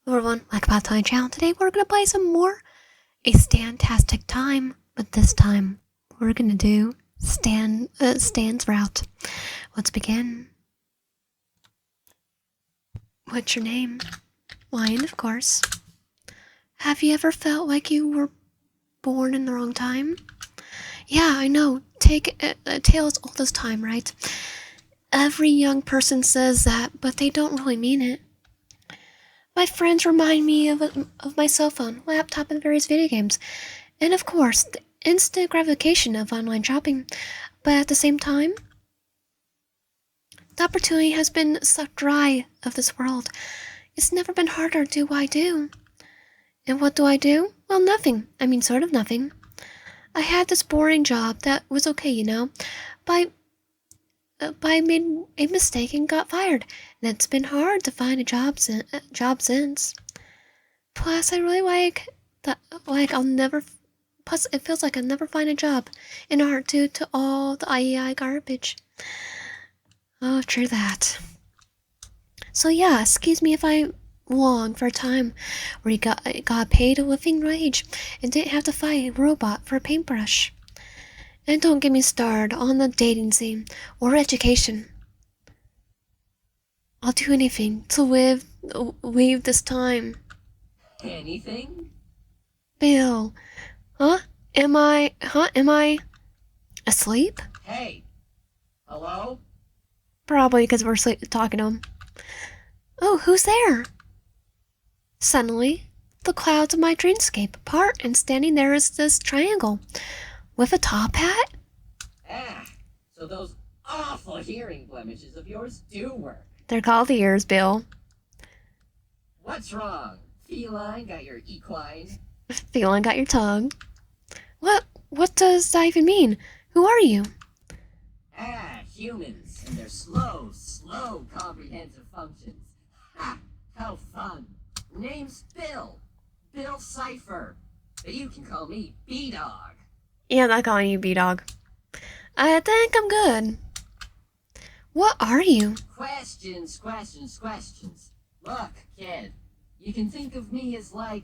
Everyone, welcome back to my channel. Today we're gonna play some more a Stantastic time, but this time we're gonna do Stan's route. Let's begin. What's your name? Lion, of course. Have you ever felt like you were born in the wrong time? Yeah, I know. Take a tale as old as time, right? Every young person says that, but they don't really mean it. My friends remind me of my cell phone, laptop, and various video games. And of course, the instant gratification of online shopping. But at the same time, the opportunity has been sucked dry of this world. It's never been harder to do what I do. And what do I do? Well, nothing. I mean, sort of nothing. I had this boring job that was okay, you know. But I made a mistake and got fired. And it's been hard to find a job since. Plus, I really I'll never. Plus, it feels like I'll never find a job in art due to all the IEI garbage. Oh, true that. So yeah, excuse me if I long for a time where you got paid a living wage and didn't have to fight a robot for a paintbrush. And don't get me started on the dating scene or education. I'll do anything to leave this time. Anything? Bill. Am I asleep? Hey. Hello? Probably because we're talking to him. Oh, who's there? Suddenly, the clouds of my dreamscape part and standing there is this triangle. With a top hat? So those awful hearing blemishes of yours do work. They're called ears, Bill. What's wrong? Feline got your equine? Feeling got your tongue. What does that even mean? Who are you? Humans and their slow comprehensive functions. Ha! How fun. Name's Bill. Bill Cipher. But you can call me B-Dog. Yeah, I'm not calling you B-Dog. I think I'm good. What are you? Questions. Look, kid. You can think of me as like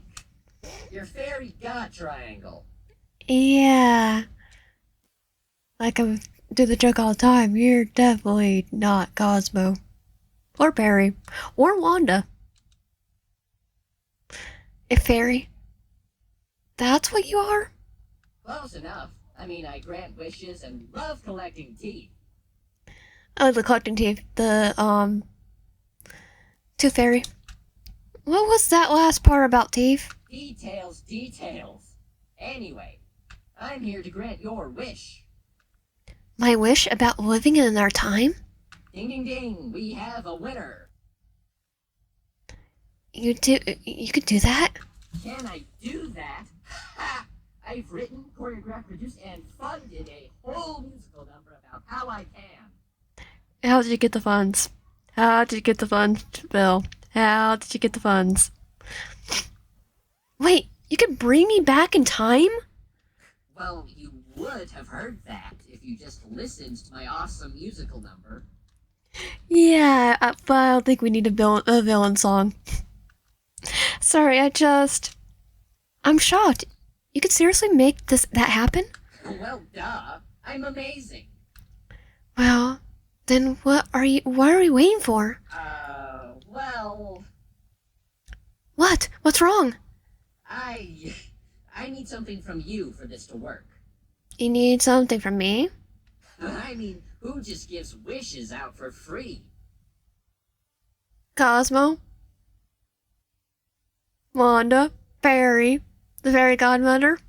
your fairy god triangle. Yeah. Like I do the joke all the time. You're definitely not Cosmo. Or Perry. Or Wanda. A fairy? That's what you are? Close enough. I mean, I grant wishes and love collecting teeth. Oh, the collecting teeth. The, Tooth Fairy. What was that last part about teeth? Details. Anyway, I'm here to grant your wish. My wish about living in our time? Ding, ding, ding. We have a winner. You could do that? Can I do that? Ha! I've written, choreographed, produced, and funded a whole musical number about how I can. How did you get the funds? Bill? How did you get the funds? Wait, you could bring me back in time? Well, you would have heard that if you just listened to my awesome musical number. Yeah, but I don't think we need a villain song. Sorry, I'm shocked. You could seriously make that happen? Well, duh. I'm amazing. Well, then what are we waiting for? Well... What? What's wrong? I need something from you for this to work. You need something from me? I mean, who just gives wishes out for free? Cosmo? Wanda? Fairy? The fairy godmother?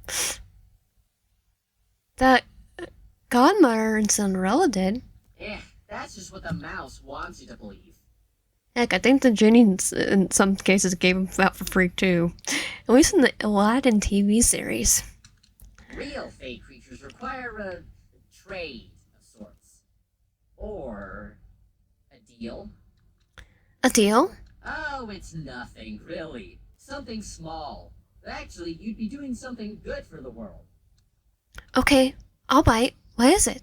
That godmother in Cinderella did. That's just what the mouse wants you to believe. Heck, I think the genie in some cases gave him out for free too. At least in the Aladdin TV series. Real fake creatures require a trade of sorts. Or a deal. A deal? Oh, it's nothing, really. Something small. Actually, you'd be doing something good for the world. Okay, I'll bite. What is it?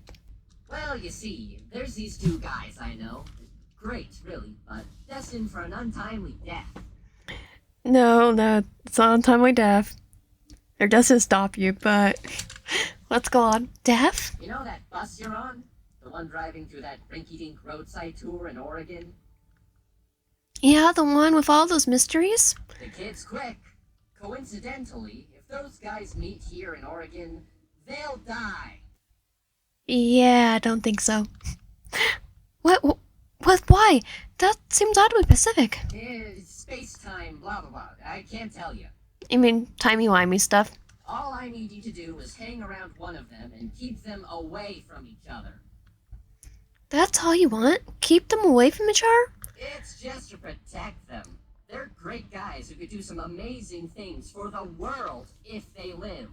Well, you see, there's these two guys I know. Great, really, but destined for an untimely death. No, it's untimely death. It doesn't stop you, but let's go on. Death? You know that bus you're on? The one driving through that rinky-dink roadside tour in Oregon? Yeah, the one with all those mysteries? The kid's quick. Coincidentally, if those guys meet here in Oregon, they'll die. Yeah, I don't think so. What? Why? That seems oddly Pacific. Space-time, blah blah blah. I can't tell you. You mean timey-wimey stuff? All I need you to do is hang around one of them and keep them away from each other. That's all you want? Keep them away from each other? It's just to protect them. They're great guys who could do some amazing things for the world if they live.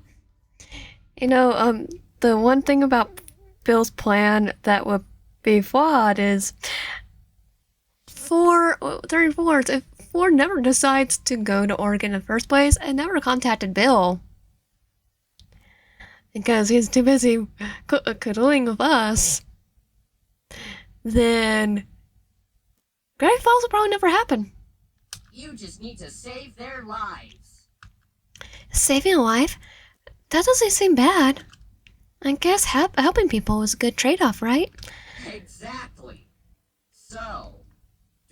You know, the one thing about Bill's plan that would be flawed is if Ford never decides to go to Oregon in the first place and never contacted Bill. Because he's too busy cuddling with us, then Great Falls will probably never happen. You just need to save their lives. Saving a life? That doesn't seem bad. I guess helping people is a good trade-off, right? Exactly. So,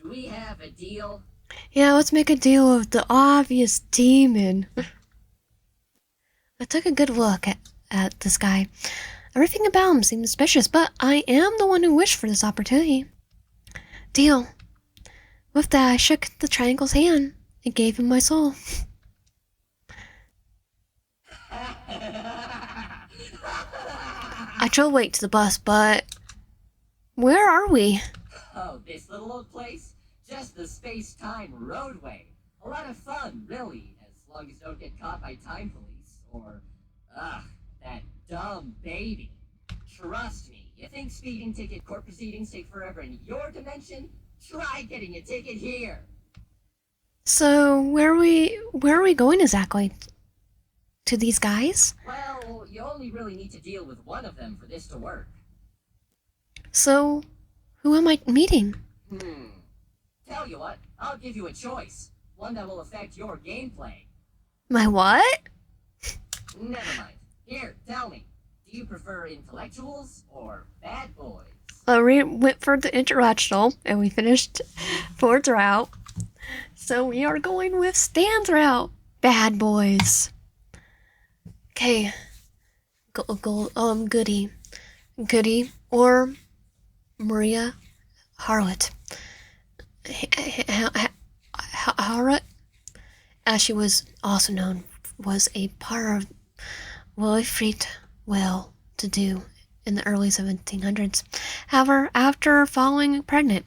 do we have a deal? Yeah, let's make a deal with the obvious demon. I took a good look at this guy. Everything about him seemed suspicious, but I am the one who wished for this opportunity. Deal. With that, I shook the triangle's hand and gave him my soul. I drove late to the bus, but where are we? Oh, this little old place? Just the space-time roadway. A lot of fun, really, as long as you don't get caught by time police or, that dumb baby. Trust me, you think speeding ticket court proceedings take forever in your dimension? Try getting a ticket here. So, where are we going exactly? To these guys? Well, you only really need to deal with one of them for this to work. So, who am I meeting? Tell you what, I'll give you a choice. One that will affect your gameplay. My what? Never mind. Here, tell me. Do you prefer intellectuals or bad boys? We went for the interactional, and we finished Ford's route. So we are going with Stan's route. Bad boys. Okay. Goody. Goody or Maria Harlot. Harlot, as she was also known, was a part of Wilfrid well-to-do in the early 1700s. However, after falling pregnant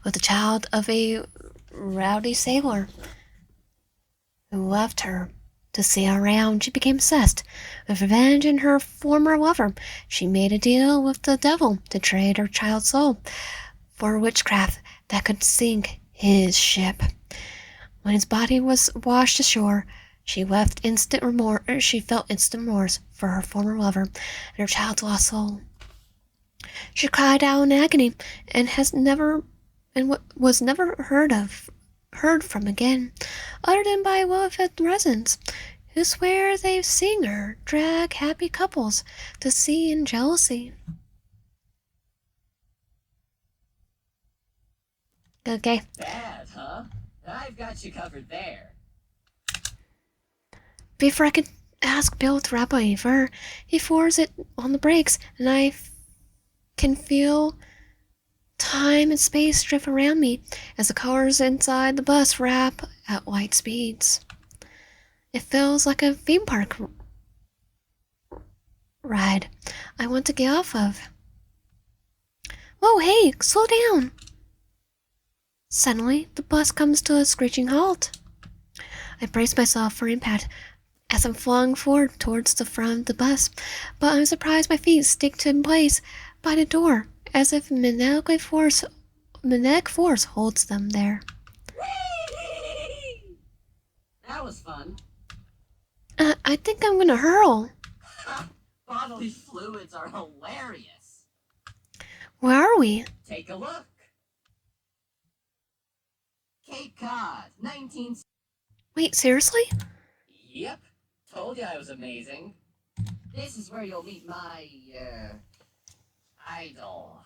with the child of a rowdy sailor who left her to sail around, she became obsessed with revenge and her former lover. She made a deal with the devil to trade her child's soul for witchcraft that could sink his ship. When his body was washed ashore, she felt instant remorse for her former lover and her child's lost soul. She cried out in agony and was never heard from again, other than by well-fed residents who swear they've seen her drag happy couples to sea in jealousy. Okay. Bad, huh? I've got you covered there. Before I could ask Bill to wrap any fur, he floors it on the brakes, and I can feel time and space drift around me as the cars inside the bus wrap at light speeds. It feels like a theme park ride I want to get off of. Whoa, hey, slow down! Suddenly, the bus comes to a screeching halt. I brace myself for impact as I'm flung forward towards the front of the bus, but I'm surprised my feet stick in place by the door, as if magnetic force holds them there. Whee! That was fun. I think I'm gonna hurl. Bodily fluids are hilarious. Where are we? Take a look. Cape Cod, 19... Wait, seriously? Yep, told you I was amazing. This is where you'll meet my, idol.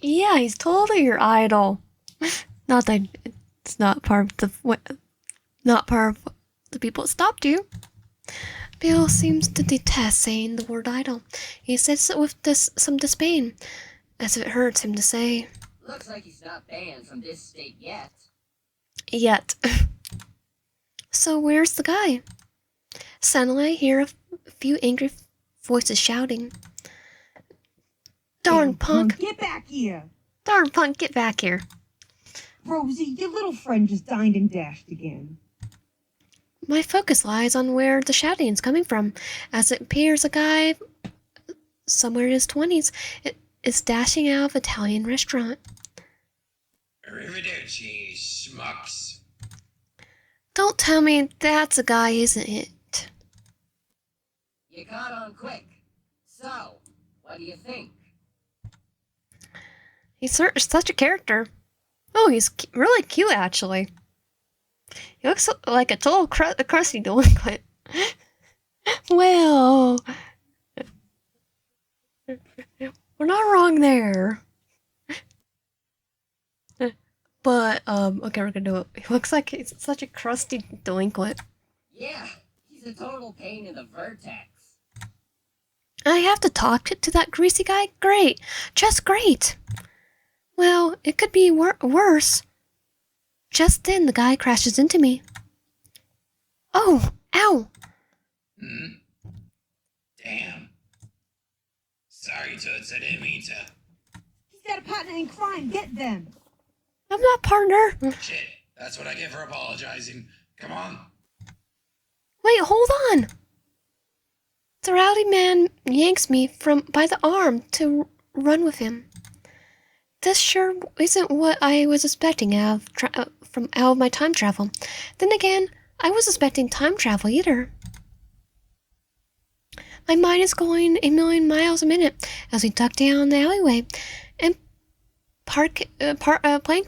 Yeah, he's totally your idol. Not that it's not part of not part of the people that stopped you. Bill seems to detest saying the word idol. He says it with some disdain, as if it hurts him to say. Looks like he's not banned from this state yet. Yet. So where's the guy? Suddenly I hear a few angry voices shouting. Darn punk! Get back here! Darn punk, get back here! Rosie, your little friend just dined and dashed again. My focus lies on where the shouting is coming from, as it appears a guy somewhere in his 20s is dashing out of an Italian restaurant. Arrivederci, schmucks. Don't tell me that's a guy, isn't it? You caught on quick. So, what do you think? He's such a character. Oh, he's really cute, actually. He looks like a total crusty delinquent. Well, we're not wrong there. But, okay, we're gonna do it. He looks like he's such a crusty delinquent. Yeah, he's a total pain in the vertex. I have to talk to that greasy guy? Great. Just great. Well, it could be worse. Just then, the guy crashes into me. Oh, ow. Damn. Sorry, Toots, I didn't mean to. He's got a partner in crime. Get them. I'm not partner. Shit, that's what I get for apologizing. Come on. Wait, hold on. The rowdy man yanks me by the arm to run with him. This sure isn't what I was expecting out of my time travel. Then again, I was expecting time travel either. My mind is going a million miles a minute as we duck down the alleyway and plank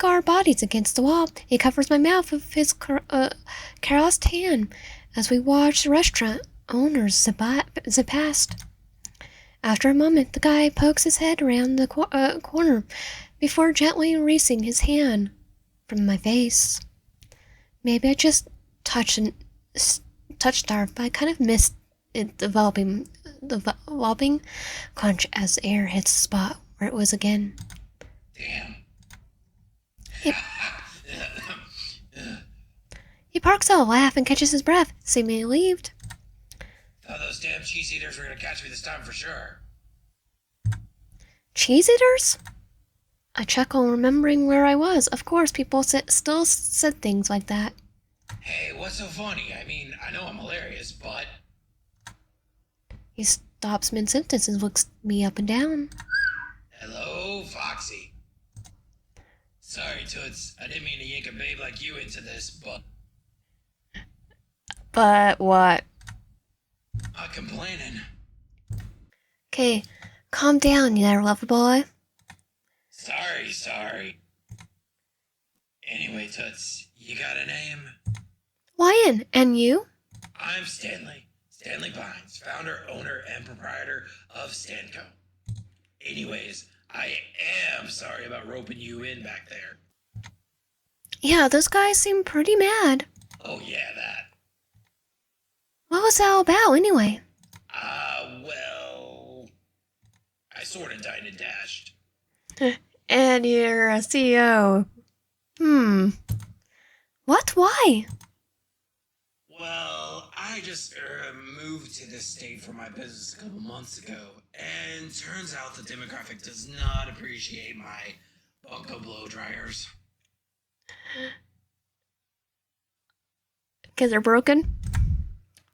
our bodies against the wall. He covers my mouth with his calloused hand as we watch the restaurant owners zip past. After a moment, the guy pokes his head around the corner before gently releasing his hand from my face. Maybe I just touched her, but I kind of missed it developing crunch as air hits the spot where it was again. Damn. He barks out a laugh and catches his breath, seemingly relieved. Thought those damn cheese eaters were gonna catch me this time for sure. Cheese eaters? I chuckle, remembering where I was. Of course, people still said things like that. Hey, what's so funny? I mean, I know I'm hilarious, but... He stops mid-sentence and looks me up and down. Hello, Foxy. Sorry, Toots. I didn't mean to yank a babe like you into this, but... But what? Not complaining. Okay, calm down, you there, lover boy. Sorry. Anyway, Toots, you got a name? Lion, and you? I'm Stanley. Stanley Pines, founder, owner, and proprietor of Stanco. Anyways, I am sorry about roping you in back there. Yeah, those guys seem pretty mad. Oh yeah, that. What was that all about, anyway? Well... I sorta dined and dashed. And you're a CEO. What? Why? Well, I just moved to this state for my business a couple months ago, and turns out the demographic does not appreciate my bunko blow dryers. Because they're broken?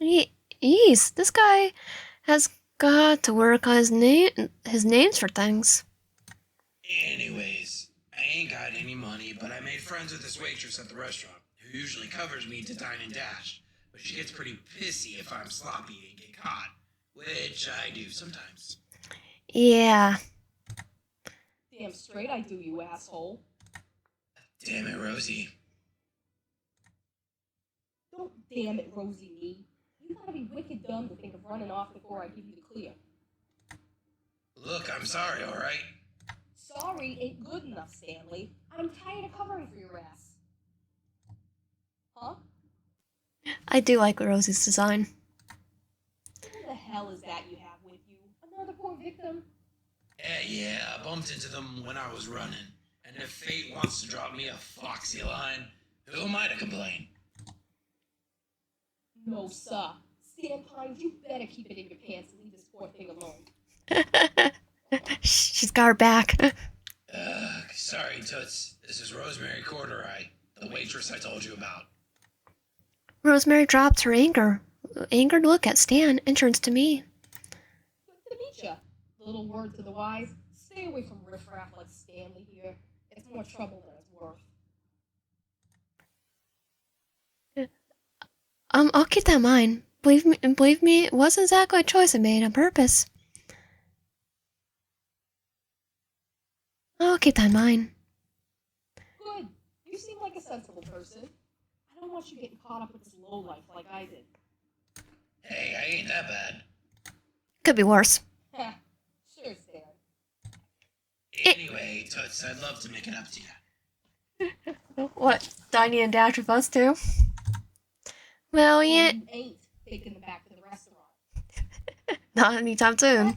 Yeez, this guy has got to work on his names for things. Anyways, I ain't got any money, but I made friends with this waitress at the restaurant, who usually covers me to dine and dash, but she gets pretty pissy if I'm sloppy and get caught, which I do sometimes. Yeah. Damn straight I do, you asshole. Damn it, Rosie. Don't damn it, Rosie me. You gotta be wicked dumb to think of running off before I give you the clear. Look, I'm sorry, alright? Sorry ain't good enough, Stanley. I'm tired of covering for your ass. Huh? I do like Rosie's design. Who the hell is that you have with you? Another poor victim? Yeah, I bumped into them when I was running. And if fate wants to drop me a foxy line, who am I to complain? No, sir. Stan Pines, you better keep it in your pants and leave this poor thing alone. She's got her back. Sorry, Toots. This is Rosemary Corduroy, the waitress I told you about. Rosemary dropped her angered look at Stan and turns to me. Good to meet ya. Little word to the wise. Stay away from riffraff like Stanley here. It's more trouble than it's worth. I'll keep that in mind. Believe me, it wasn't exactly a choice I made on purpose. I'll keep that in mind. Good. You seem like a sensible person. I don't want you getting caught up with this lowlife like I did. Hey, I ain't that bad. Could be worse. Heh. Sure, Stan. Anyway, Toots, I'd love to make it up to you. What? Dining and dash with us too? Well, yeah, You ain't taking them back to the restaurant. not anytime soon.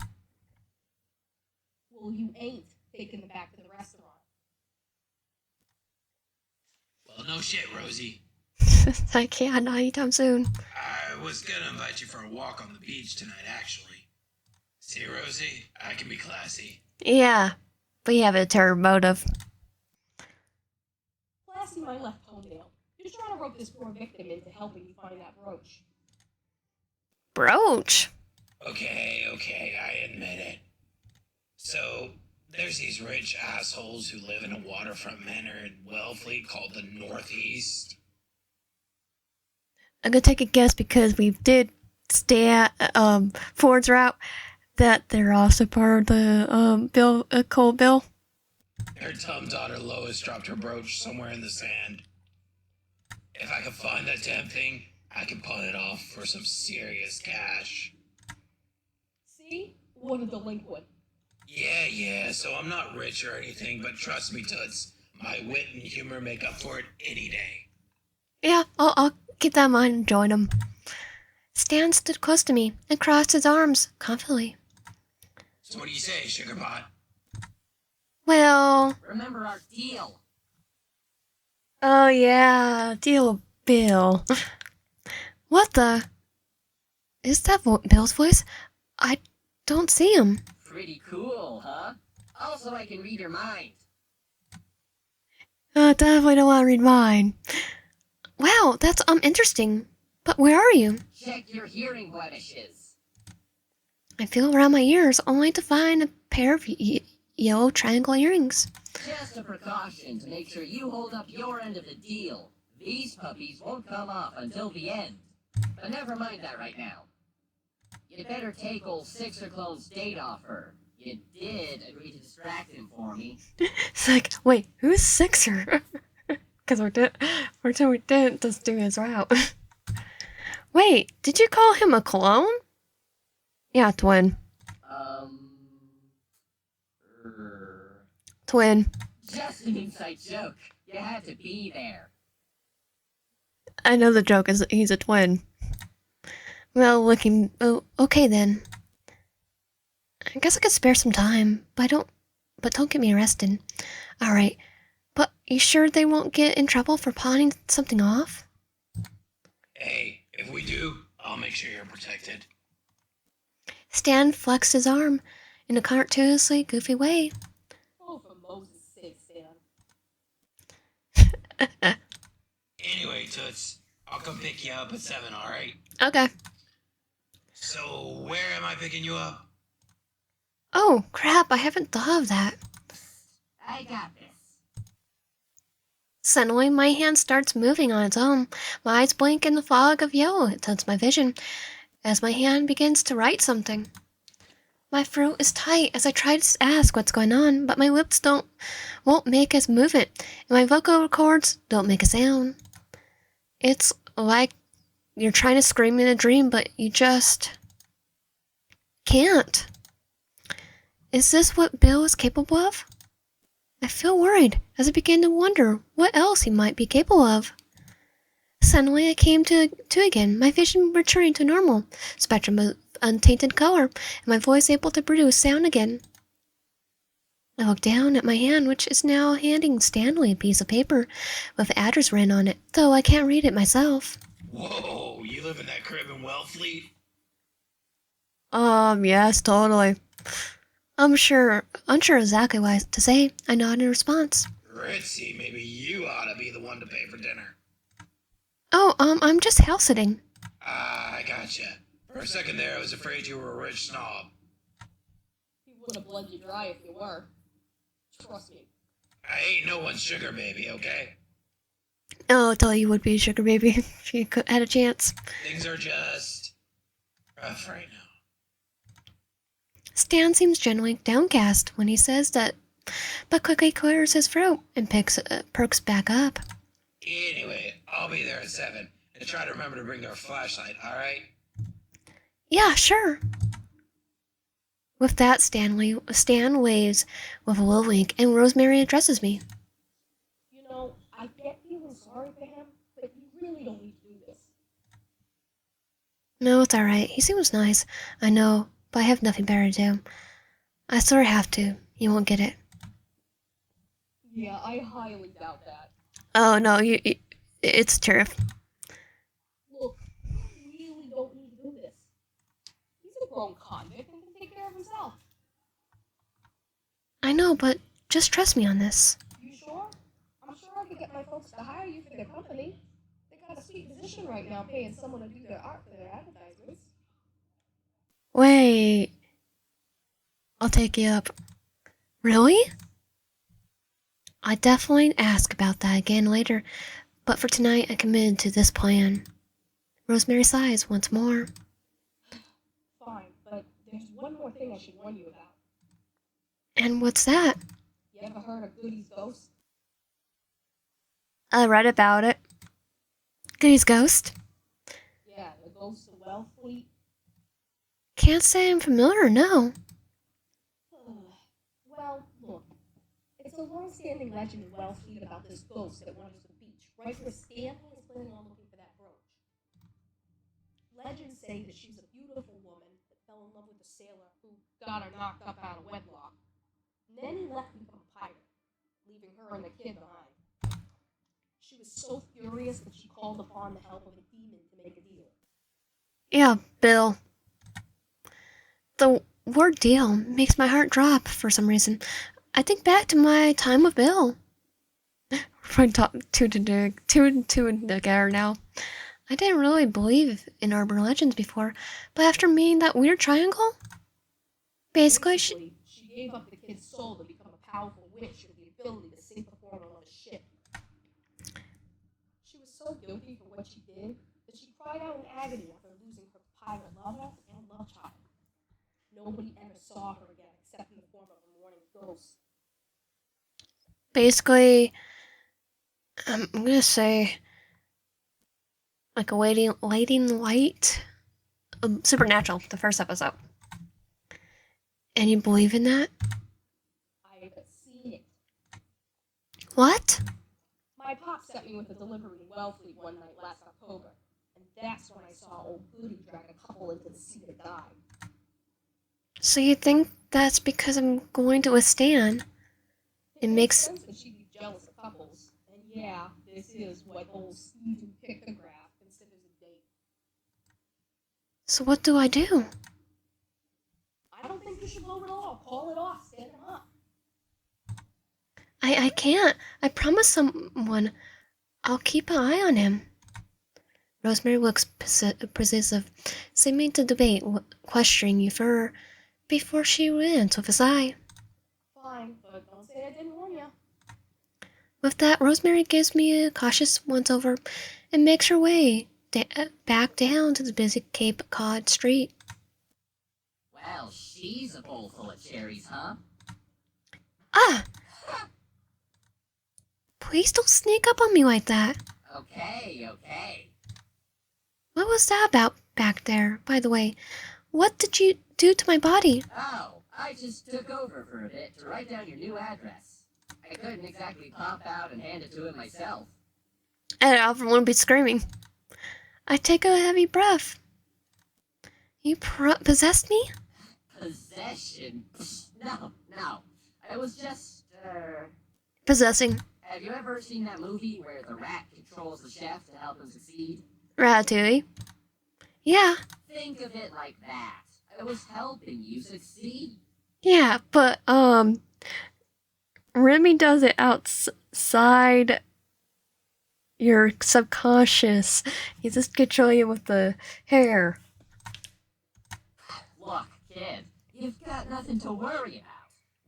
Well, you ain't taking them back to the restaurant. Well, no shit, Rosie. I can't, not anytime soon. I was gonna invite you for a walk on the beach tonight, actually. See, Rosie, I can be classy. Yeah, but you have a terrible motive. Classy my left toenail. Just trying to rope this poor victim into helping you find that brooch. Brooch? Okay, I admit it. So, there's these rich assholes who live in a waterfront manor in Wellfleet called the Northeast. I'm gonna take a guess because we did stay at Ford's route that they're also part of the Cold Bill. Their dumb daughter Lois dropped her brooch somewhere in the sand. If I can find that damn thing, I can pawn it off for some serious cash. See? What a delinquent. Yeah, so I'm not rich or anything, but trust me, Toots, my wit and humor make up for it any day. Yeah, I'll keep that in mind and join him. Stan stood close to me and crossed his arms confidently. So what do you say, Sugarpot? Well, Remember our deal. oh yeah, deal Bill. What the? Is that Bill's voice? I don't see him. Pretty cool, huh? Also, I can read your mind. Definitely don't want to read mine. Wow, that's interesting. But where are you? Check your hearing blemishes. I feel around my ears only to find a pair of yellow triangle earrings. Just a precaution to make sure you hold up your end of the deal. These puppies won't come off until the end. But never mind that right now. You'd better take old Sixer Clone's date off her. You did agree to distract him for me. It's like, wait, who's Sixer? Because we didn't just do his route. Wait, did you call him a clone? Yeah, twin. Twin. Just an inside joke. You had to be there. I know the joke is he's a twin. Well, okay then. I guess I could spare some time, but don't get me arrested. Alright, but you sure they won't get in trouble for pawning something off? Hey, if we do, I'll make sure you're protected. Stan flexed his arm in a cartoonishly goofy way. Oh, for Moses' sake, Stan. Anyway, Toots, I'll come pick you up at 7, alright? Okay. So, where am I picking you up? Oh, crap, I haven't thought of that. I got this. Suddenly, my hand starts moving on its own. My eyes blink in the fog of yellow. It tilts my vision as my hand begins to write something. My throat is tight as I try to ask what's going on, but my lips won't make a movement, and my vocal cords don't make a sound. It's like you're trying to scream in a dream, but you just can't. Is this what Bill is capable of? I feel worried as I begin to wonder what else he might be capable of. Suddenly I came to again, my vision returning to normal, spectrum of untainted color, and my voice able to produce sound again. I look down at my hand, which is now handing Stanley a piece of paper with the address written on it, though I can't read it myself. Whoa, you live in that crib in Wellfleet? Yes, totally. Unsure exactly what to say. I nod in response. Ritzy, maybe you ought to be the one to pay for dinner. Oh, I'm just house sitting. Ah, I gotcha. For a second there, I was afraid you were a rich snob. He would have bled you dry if you were. Trust me. I ain't no one's sugar baby, okay? Oh, I thought you would be a sugar baby if you had a chance. Things are just rough right now. Stan seems generally downcast when he says that, but quickly clears his throat and perks back up. Anyway, I'll be there at 7, and try to remember to bring your flashlight, alright? Yeah, sure. With that, Stan waves with a little wink, and Rosemary addresses me. You know, I get feeling sorry for him, but you really don't need to do this. No, it's alright. He seems nice. I know, but I have nothing better to do. I sort of have to. You won't get it. Yeah, I highly doubt that. Oh, no, it's true. Look, you really don't need to do this. He's a grown convict and can take care of himself. I know, but just trust me on this. You sure? I'm sure I could get my folks to hire you for their company. They got a sweet position right now paying someone to do their art for their advertisements. Wait. I'll take you up. Really? I definitely ask about that again later, but for tonight I committed to this plan. Rosemary sighs once more. Fine, but there's one more thing I should warn you about. And what's that? You ever heard of Goody's ghost? I read about it. Goody's ghost? Yeah, the ghost of Wellfleet. Can't say I'm familiar, no. Well, look. It's a long-standing legend in Wellfleet about this ghost that wanders the beach, right where Stanley is planning on looking for that brooch. Legends say that she was a beautiful woman that fell in love with a sailor who got her knocked up out of wedlock. And then he left to become a pirate, leaving her and the kid behind. She was so furious that she called upon the help of a demon to make a deal. Yeah, Bill. The word deal makes my heart drop for some reason. I think back to my time with Bill. We're talking two together now. I didn't really believe in urban legends before, but after meeting that weird triangle, basically she gave up the kid's soul to become a powerful witch with the ability to sink the form of a ship. She was so guilty for what she did that she cried out in agony after losing her pirate lover and love child. Nobody ever saw her again except in the form of a mourning ghost. basically, I'm gonna say, like a lighting light, Supernatural, the first episode. And you believe in that? I've seen it. What? My pop sent me with a delivery in Wellfleet one night last October, and that's when I saw old Goody drag a couple into the sea to die. So you think that's because I'm going to withstand? It makes sense that she'd be jealous of couples, and yeah, this is what old Stephen Pictograph considers a date. So what do I do? I don't think you should blow it all. Call it off. Stand him up. I can't. I promised someone I'll keep an eye on him. Rosemary looks possessive, seeming to debate questioning you for before she ends with a sigh. Fine, but don't say I didn't warn you. With that, Rosemary gives me a cautious once-over and makes her way back down to the busy Cape Cod street. Well, she's a bowl full of cherries, huh? Ah! Please don't sneak up on me like that. Okay. What was was that about back there, by the way? What did you do to my body? Oh, I just took over for a bit to write down your new address. I couldn't exactly pop out and hand it to him myself. And Alfred wouldn't be screaming. I take a heavy breath. You possessed me? Possession? No. I was just, Possessing. Have you ever seen that movie where the rat controls the chef to help him succeed? Ratatouille. Yeah. Think of it like that. I was helping you succeed. Yeah, but, Remy does it outside your subconscious. He's just controlling you with the hair. Look, kid, you've got nothing to worry about.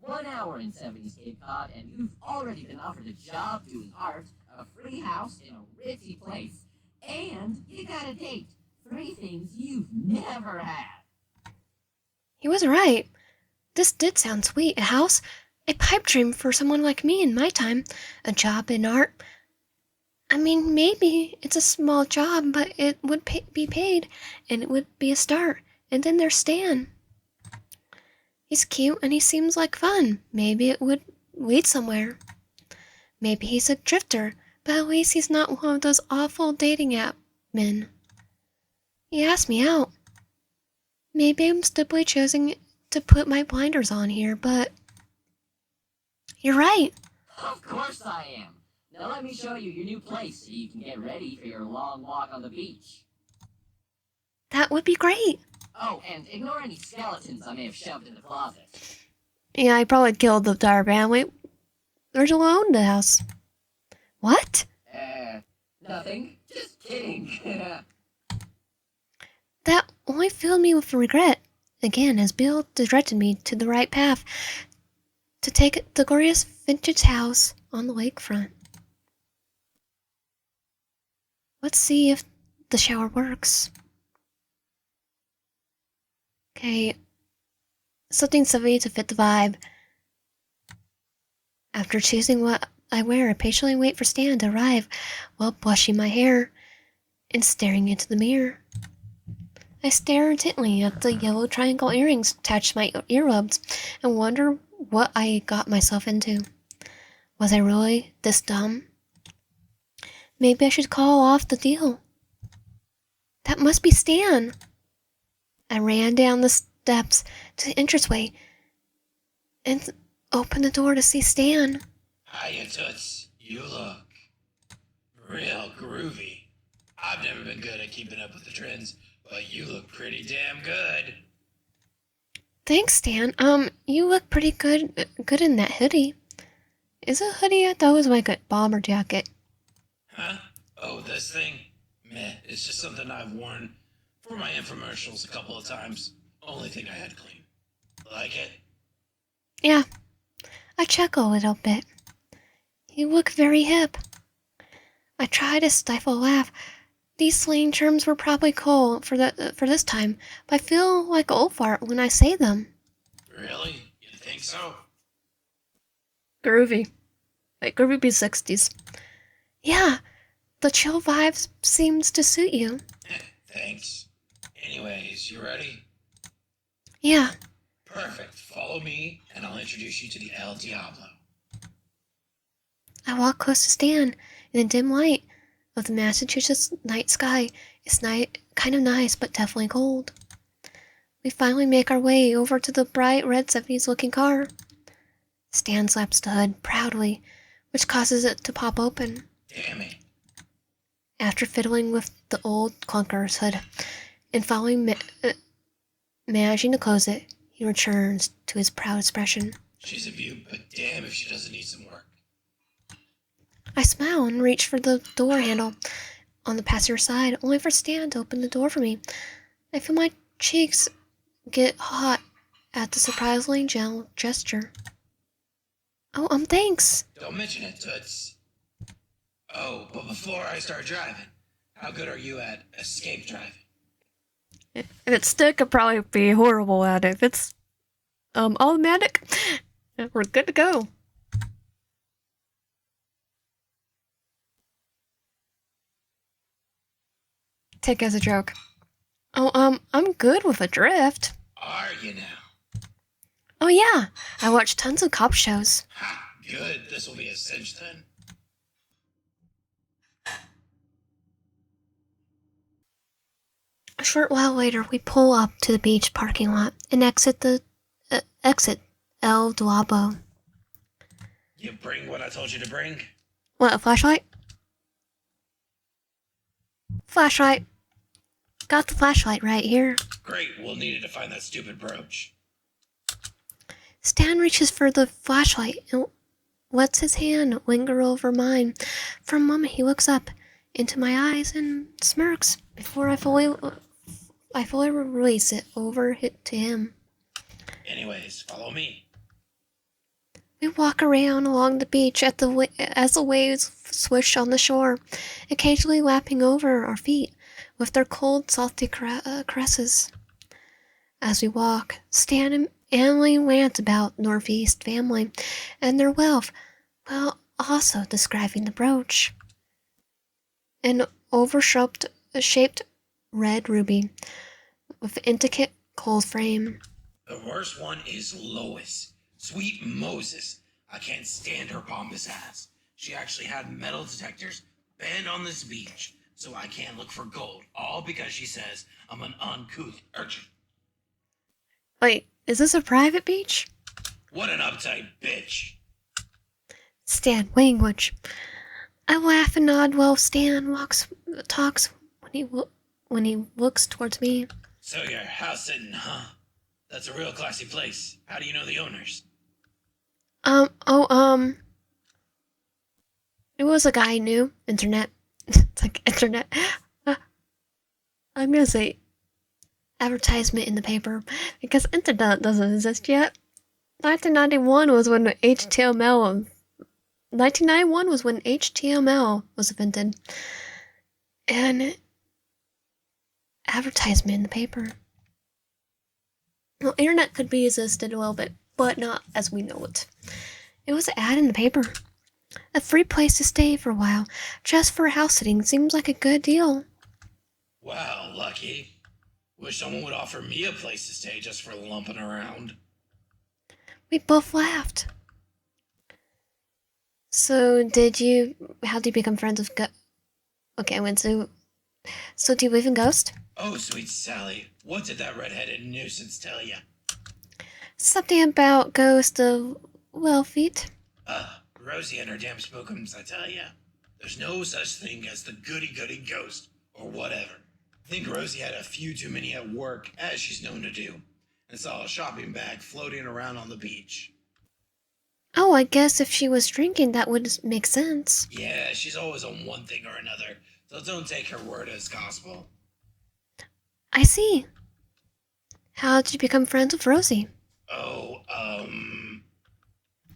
1 hour in 70s Cape Cod, and you've already been offered a job doing art, a free house in a ritzy place, and you got a date. 3 things you've never had. He was right. This did sound sweet. A house, a pipe dream for someone like me in my time, a job in art. I mean, maybe it's a small job, but it would be paid, and it would be a start. And then there's Stan. He's cute and he seems like fun. Maybe it would lead somewhere. Maybe he's a drifter, but at least he's not one of those awful dating app men. He asked me out. Maybe I'm stupidly choosing to put my blinders on here, but you're right. Of course I am. Now let me show you your new place so you can get ready for your long walk on the beach. That would be great. Oh, and ignore any skeletons I may have shoved in the closet. Yeah, I probably killed the entire family. There's a alone in the house. What? Nothing. Just kidding. That only filled me with regret. Again, as Bill directed me to the right path to take the glorious vintage house on the lakefront. Let's see if the shower works. Okay, something silly to fit the vibe. After choosing what I wear, I patiently wait for Stan to arrive while brushing my hair and staring into the mirror. I stare intently at the yellow triangle earrings attached to my earlobes and wonder what I got myself into. Was I really this dumb? Maybe I should call off the deal. That must be Stan. I ran down the steps to the entranceway and opened the door to see Stan. Hiya, Toots. You look real groovy. I've never been good at keeping up with the trends, but you look pretty damn good. Thanks, Stan. You look pretty good in that hoodie. Is it a hoodie? I thought it was like a bomber jacket. Huh? Oh, this thing? Meh, it's just something I've worn for my infomercials a couple of times. Only thing I had to clean. Like it? Yeah, I chuckle a little bit. You look very hip. I try to stifle a laugh. These slang terms were probably cool for this time, but I feel like old fart when I say them. Really? You think so? Groovy. Like groovy 60s. Yeah, the chill vibes seems to suit you. Thanks. Anyways, you ready? Yeah. Perfect. Follow me, and I'll introduce you to the El Diablo. I walk close to Stan in the dim light of the Massachusetts night sky. It's kind of nice, but definitely cold. We finally make our way over to the bright red 70s looking car. Stan slaps the hood proudly, which causes it to pop open. Damn it. After fiddling with the old clunker's hood and finally managing to close it, he returns to his proud expression. She's a beaut, but damn if she doesn't need some work. I smile and reach for the door handle on the passenger side, only for Stan to open the door for me. I feel my cheeks get hot at the surprisingly gentle gesture. Oh, thanks. Don't mention it, Toots. Oh, but before I start driving, how good are you at escape driving? If it's stick, I'd probably be horrible at it. If it's automatic, we're good to go. Take as a joke. Oh, I'm good with a drift. Are you now? Oh yeah, I watch tons of cop shows. Ha! Good. This will be a cinch then. A short while later, we pull up to the beach parking lot and exit El Duobo. You bring what I told you to bring? What, a flashlight? Flashlight. Got the flashlight right here. Great. We'll need it to find that stupid brooch. Stan reaches for the flashlight and lets his hand linger over mine. For a moment, he looks up into my eyes and smirks before I fully release it over to him. Anyways, follow me. We walk around along the beach as the waves swish on the shore, occasionally lapping over our feet with their cold, salty caresses. As we walk, Stan and Stanley rant about Northeast family and their wealth, while also describing the brooch. An oval-shaped red ruby with intricate gold frame. The worst one is Lois. Sweet Moses. I can't stand her pompous ass. She actually had metal detectors banned on this beach, so I can't look for gold, all because she says I'm an uncouth urchin. Wait, is this a private beach? What an uptight bitch. Stan, language. I laugh and nod while Stan talks when he looks towards me. So you're house sitting, huh? That's a real classy place. How do you know the owners? It was a guy I knew. Internet. It's like internet. I'm gonna say advertisement in the paper because internet doesn't exist yet. 1991 was when HTML. 1991 was when HTML was invented, and advertisement in the paper. Well, internet could be existed a little bit, but not as we know it. It was an ad in the paper. A free place to stay for a while, just for house sitting, seems like a good deal. Wow, lucky. Wish someone would offer me a place to stay just for lumping around. We both laughed. So, how did you become friends with Okay, I went to... So, do you live in Ghost? Oh, sweet Sally. What did that redheaded nuisance tell you? Something about Ghost of Wellfeet. Rosie and her damn spookums, I tell ya. There's no such thing as the goody ghost, or whatever. I think Rosie had a few too many at work, as she's known to do, and saw a shopping bag floating around on the beach. Oh, I guess if she was drinking, that would make sense. Yeah, she's always on one thing or another, so don't take her word as gospel. I see. How did you become friends with Rosie?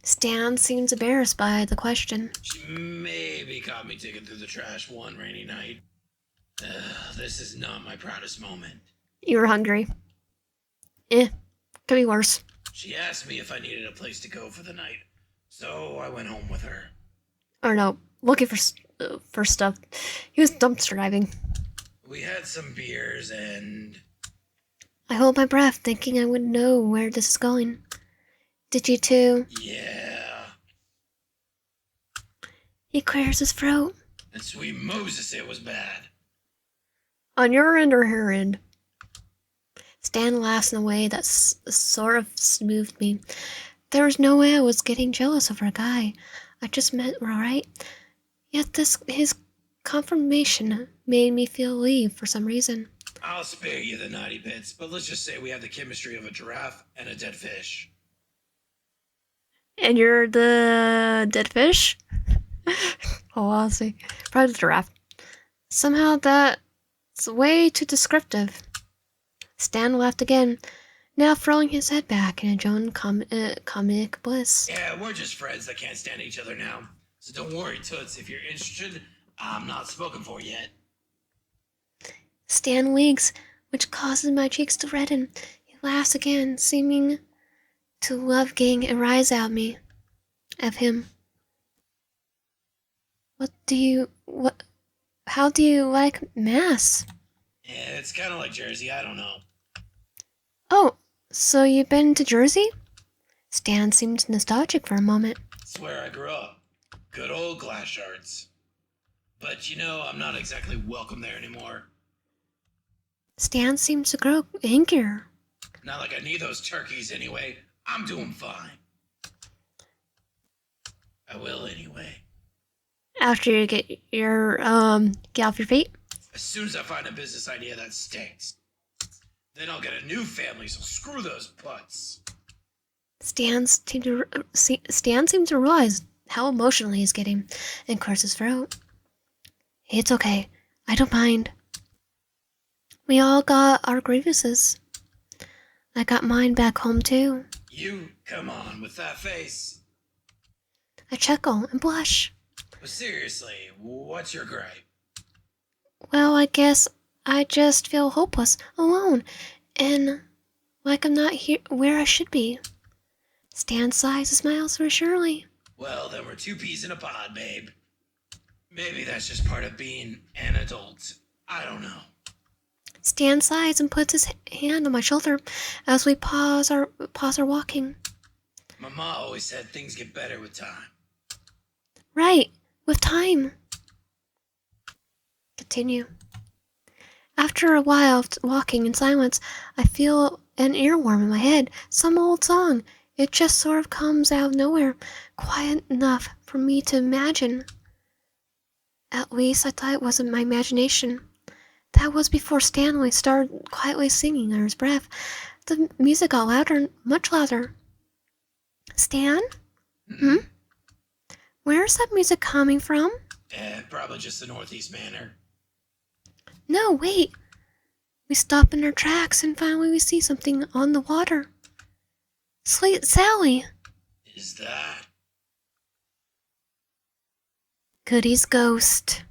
Stan seems embarrassed by the question. She maybe caught me digging through the trash one rainy night. This is not my proudest moment. You were hungry. Could be worse. She asked me if I needed a place to go for the night, so I went home with her. Or no, looking for stuff. He was dumpster diving. We had some beers and... I hold my breath, thinking I would know where this is going. Did you too? Yeah. He clears his throat. And sweet Moses, it was bad. On your end or her end? Stan laughs in a way that sort of smoothed me. There was no way I was getting jealous of our guy. I just meant we're alright. Yet his confirmation made me feel relieved for some reason. I'll spare you the naughty bits, but let's just say we have the chemistry of a giraffe and a dead fish. And you're the dead fish? Oh, I'll see. Probably the giraffe. Somehow that's way too descriptive. Stan laughed again, now throwing his head back in a own comic bliss. Yeah, we're just friends that can't stand each other now. So don't worry, Toots, if you're interested, I'm not spoken for yet. Stan winks, which causes my cheeks to redden. He laughs again, seeming to love getting a rise out of him. How do you like Mass? Yeah, it's kind of like Jersey, I don't know. Oh, so you've been to Jersey? Stan seemed nostalgic for a moment. It's where I grew up. Good old glass shards. But I'm not exactly welcome there anymore. Stan seemed to grow angrier. Not like I need those turkeys anyway. I'm doing fine. I will anyway. After you get off your feet? As soon as I find a business idea that stinks. Then I'll get a new family, so screw those putts. Stan seemed to realize how emotional he's getting and clears his throat. It's okay. I don't mind. We all got our grievances. I got mine back home too. You, come on, with that face. I chuckle and blush. But seriously, what's your gripe? Well, I guess I just feel hopeless, alone, and like I'm not here where I should be. Stan sighs and smiles reassuringly. Well, then we're two peas in a pod, babe. Maybe that's just part of being an adult. I don't know. Stan sighs and puts his hand on my shoulder as we pause our walking. My ma always said things get better with time. Right, with time. Continue. After a while of walking in silence, I feel an earworm in my head, some old song. It just sort of comes out of nowhere, quiet enough for me to imagine. At least I thought it wasn't my imagination. That was before Stanley started quietly singing under his breath. The music got louder, much louder. Stan? Hmm? Where's that music coming from? Probably just the Northeast Manor. No, wait. We stop in our tracks and finally we see something on the water. Sweet Sally. Is that? Goody's ghost.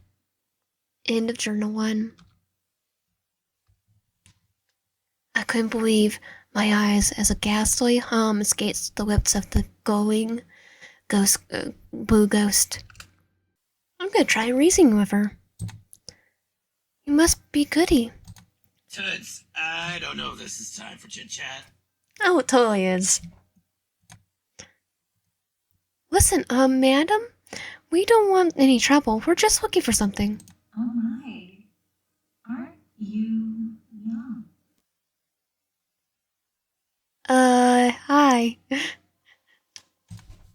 End of Journal 1. I couldn't believe my eyes as a ghastly hum escapes the lips of the glowing blue ghost. I'm gonna try reasoning with her. You must be Goody. Toots, I don't know if this is time for chit-chat. Oh, it totally is. Listen, madam, we don't want any trouble. We're just looking for something. Oh my. Aren't you young? Hi.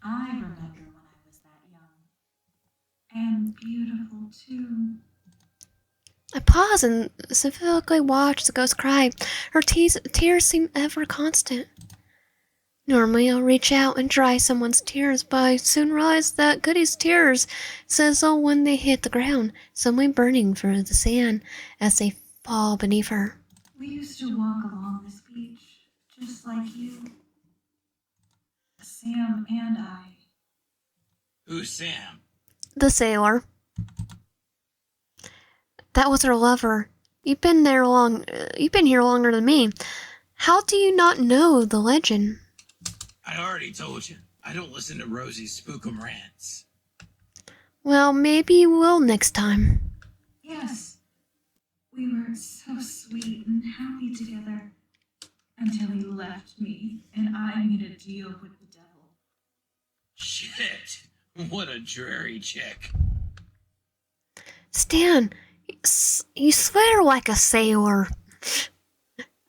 I remember when I was that young. And beautiful too. I pause and sympathetically watch the ghost cry. Her tears seem ever constant. Normally I'll reach out and dry someone's tears, but I soon realize that Goody's tears sizzle when they hit the ground, suddenly burning through the sand as they fall beneath her. We used to walk along this beach, just like you. Sam and I. Who's Sam? The sailor. That was her lover. You've been here longer than me. How do you not know the legend? I already told you. I don't listen to Rosie's spookum rants. Well, maybe you will next time. Yes. We were so sweet and happy together. Until he left me and I made a deal with the devil. Shit. What a dreary chick. Stan, you swear like a sailor.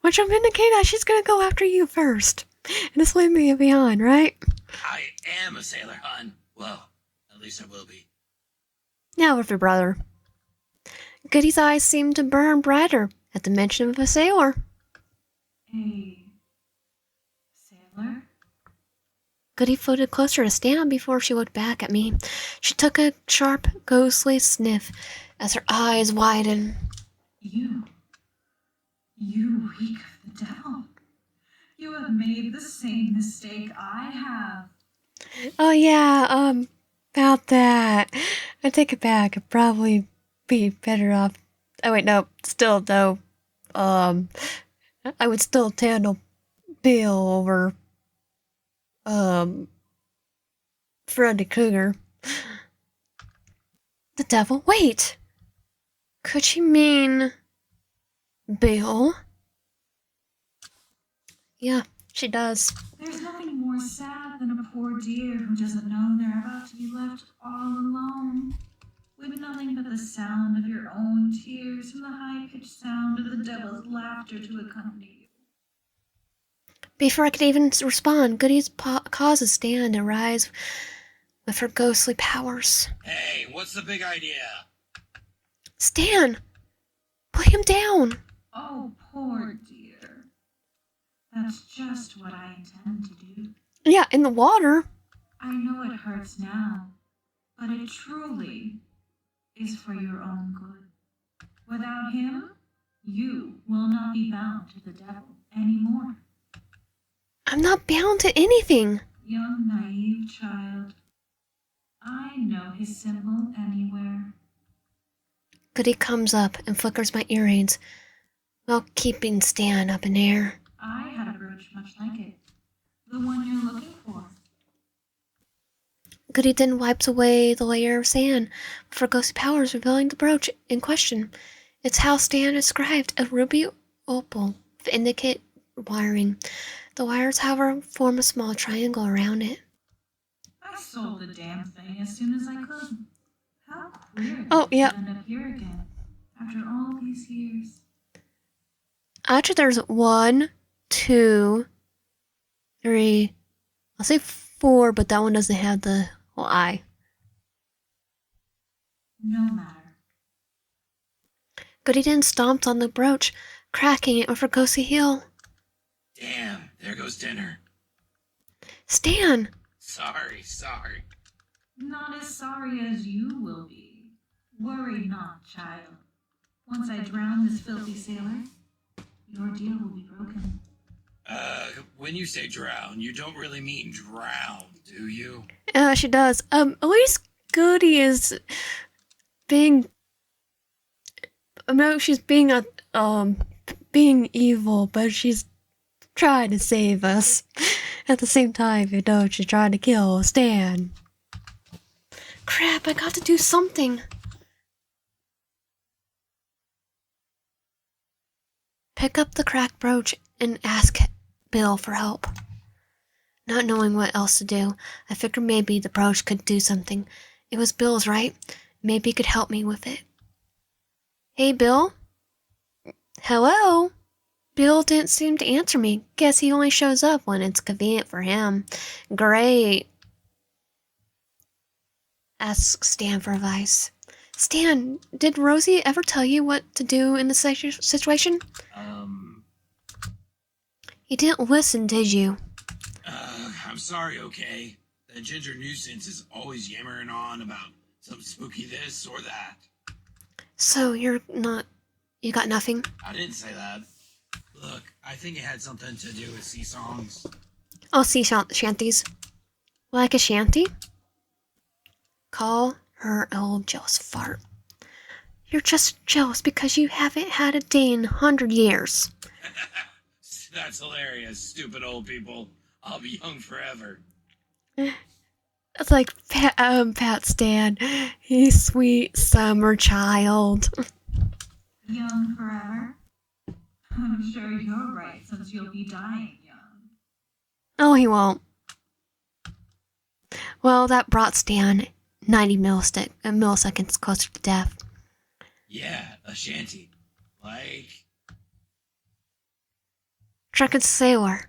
Which I'm indicating that she's gonna go after you first. And just leave me behind, right? I am a sailor, hon. Well, at least I will be. Now with your brother. Goody's eyes seemed to burn brighter at the mention of a sailor. A sailor? Goody floated closer to Stan before she looked back at me. She took a sharp, ghostly sniff as her eyes widened. You reek of the devil. You have made the same mistake I have. Oh yeah, about that. I take it back. I'd probably be better off. Oh wait, no, still though. I would still handle Bill over, Freddy Krueger. The devil? Wait! Could she mean Bill? Yeah, she does. There's nothing more sad than a poor deer who doesn't know they're about to be left all alone, with nothing but the sound of your own tears and the high-pitched sound of the devil's laughter to accompany you. Before I could even respond, Goody's causes Stan to rise with her ghostly powers. Hey, what's the big idea? Stan! Put him down! Oh, poor dear. That's just what I intend to do. Yeah, in the water. I know it hurts now, but it truly is for your own good. Without him, you will not be bound to the devil anymore. I'm not bound to anything. Young, naive child. I know his symbol anywhere. Goody comes up and flickers my earrings while keeping Stan up in air. I had a brooch much like it. The one you're looking for. Goody then wipes away the layer of sand with her ghostly powers, revealing the brooch in question. It's how Stan described, a ruby opal with intricate wiring. The wires, however, form a small triangle around it. I sold the damn thing as soon as I could. How queer Oh, yeah. to end up here again after all these years. Actually, there's 1, 2, 3, I'll say 4, but that one doesn't have the whole eye. No matter. Goody then stomps on the brooch, cracking it with her ghostly heel. Damn, there goes dinner. Stan! Sorry. Not as sorry as you will be. Worry not, child. Once I drown this filthy sailor, your deal will be broken. When you say drown, you don't really mean drown, do you? She does. At least Goody is being... No, she's being being evil, but she's trying to save us. At the same time, you know, she's trying to kill Stan. Crap, I got to do something. Pick up the cracked brooch and ask Bill for help. Not knowing what else to do, I figured maybe the brooch could do something. It was Bill's, right? Maybe he could help me with it. Hey, Bill? Hello? Bill didn't seem to answer me. Guess he only shows up when it's convenient for him. Great. Asks Stan for advice. Stan, did Rosie ever tell you what to do in this situation? You didn't listen, did you? I'm sorry, okay? That ginger nuisance is always yammering on about some spooky this or that. So you got nothing? I didn't say that. Look, I think it had something to do with sea songs. Oh, sea shanties. Like a shanty? Call her old jealous fart. You're just jealous because you haven't had a day in 100 years. That's hilarious, stupid old people. I'll be young forever. It's like Pat Stan. He's sweet summer child. Young forever? I'm sure you're right, since you'll be dying young. Oh, he won't. Well, that brought Stan 90 milliseconds closer to death. Yeah, a shanty. Like... Drunken sailor.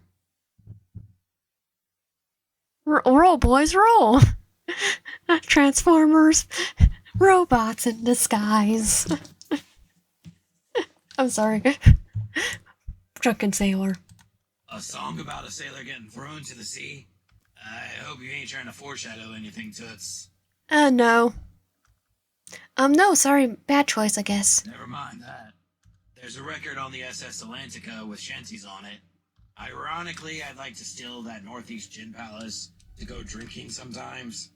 Roll, boys, roll! Transformers, robots in disguise. I'm sorry. Drunken sailor. A song about a sailor getting thrown to the sea? I hope you ain't trying to foreshadow anything, Toots. No. No, sorry, bad choice, I guess. Never mind that. There's a record on the SS Atlantica with shanties on it. Ironically, I'd like to steal that Northeast Gin Palace to go drinking sometimes.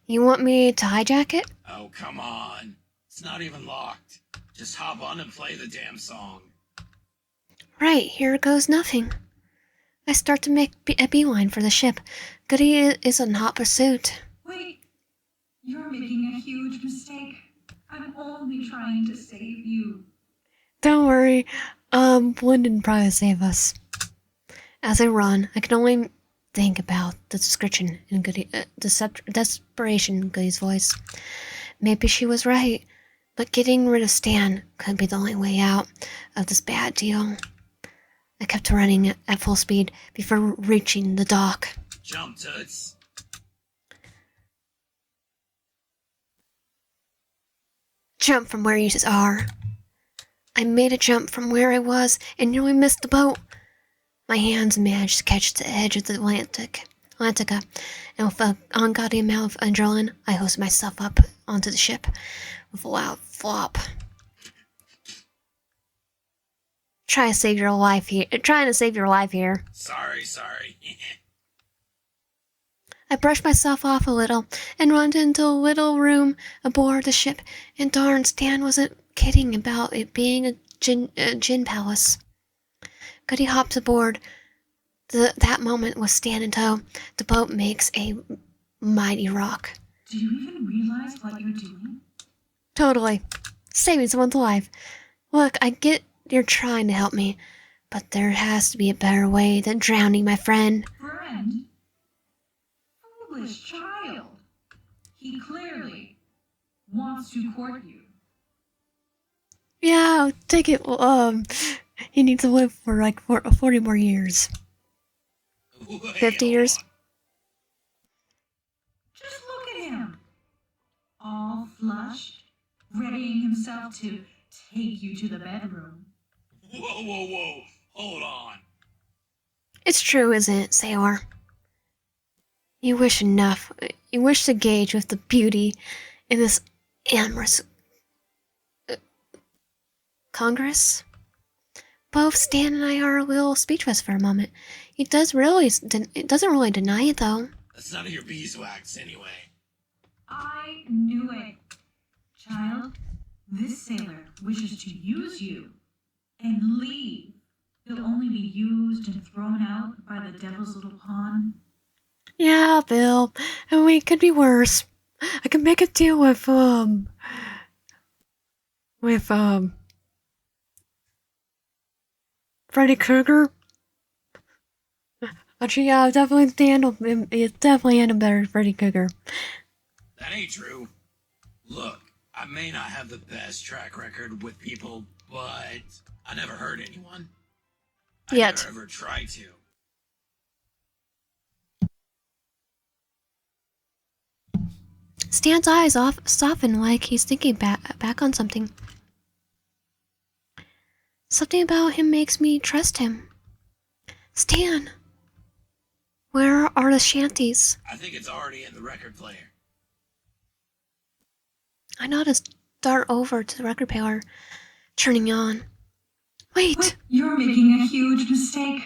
You want me to hijack it? Oh, come on. It's not even locked. Just hop on and play the damn song. Right, here goes nothing. I start to make a beeline for the ship. Goody is in hot pursuit. Wait, you're making a huge mistake. I'm only trying to save you. Don't worry. Blend didn't probably save us. As I run, I can only think about the description in desperation in Goody's voice. Maybe she was right, but getting rid of Stan could be the only way out of this bad deal. I kept running at full speed before reaching the dock. Jump, Toots. Jump from where you are. I made a jump from where I was and nearly missed the boat. My hands managed to catch the edge of the Atlantica, and with an ungodly amount of adrenaline, I hoisted myself up onto the ship with a loud flop. Trying to save your life here. Sorry. I brushed myself off a little and ran into a little room aboard the ship, and darn, Stan wasn't kidding about it being a gin palace. Goody hopped aboard. That moment with Stan in tow, the boat makes a mighty rock. Do you even realize what you're doing? Totally. Saving someone's life. Look, I get you're trying to help me, but there has to be a better way than drowning my friend. Friend? Foolish child. He clearly wants to court you. Yeah, I'll take it. He needs to live for like 40 more years. 50 years? Just look at him. All flushed, readying himself to take you to the bedroom. Whoa. Hold on. It's true, isn't it, Sailor? You wish to gauge with the beauty in this amorous Congress? Both Stan and I are a little speechless for a moment. It doesn't really deny it, though. That's none of your beeswax, anyway. I knew it. Child, this sailor wishes to use you and leave. You'll only be used and thrown out by the devil's little pawn. Yeah, Bill. And we could be worse. I can make a deal with Freddy Krueger. Actually, yeah, it's definitely handle better than Freddy Krueger. That ain't true. Look, I may not have the best track record with people, but I never hurt anyone. I Yet. never ever tried to. Stan's eyes soften like he's thinking back on something. Something about him makes me trust him. Stan, where are the shanties? I think it's already in the record player. I nod to start over to the record player, turning on. Wait! But you're making a huge mistake.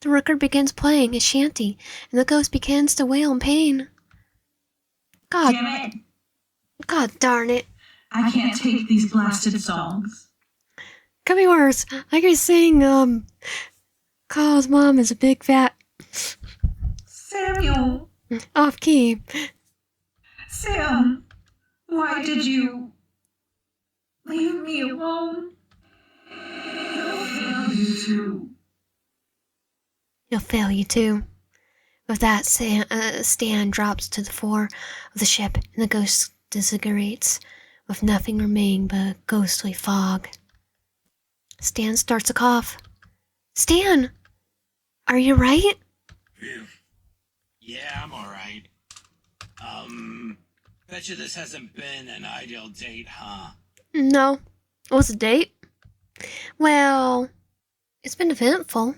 The record begins playing a shanty, and the ghost begins to wail in pain. Damn it! God darn it. I can't take these blasted songs. Could be worse. I could sing, Carl's mom is a big fat... Samuel! Off key. Sam! Why did you leave me alone? I'll fail you too. He'll fail you too. With that, Stan drops to the floor of the ship, and the ghost disintegrates, with nothing remaining but a ghostly fog. Stan starts to cough. Stan! Are you right? Phew. Yeah, I'm alright. Betcha this hasn't been an ideal date, huh? No. What's the date? Well, it's been eventful.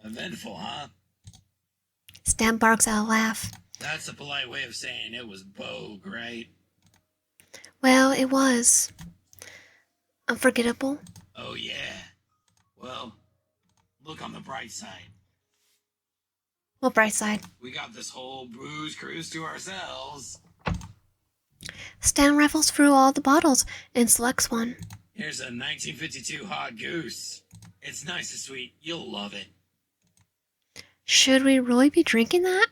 Eventful, huh? Stan barks out a laugh. That's a polite way of saying it was bogue, right? Well, it was. Unforgettable. Oh, yeah. Well, look on the bright side. What bright side? We got this whole booze cruise to ourselves. Stan rifles through all the bottles and selects one. Here's a 1952 hot goose. It's nice and sweet. You'll love it. Should we really be drinking that?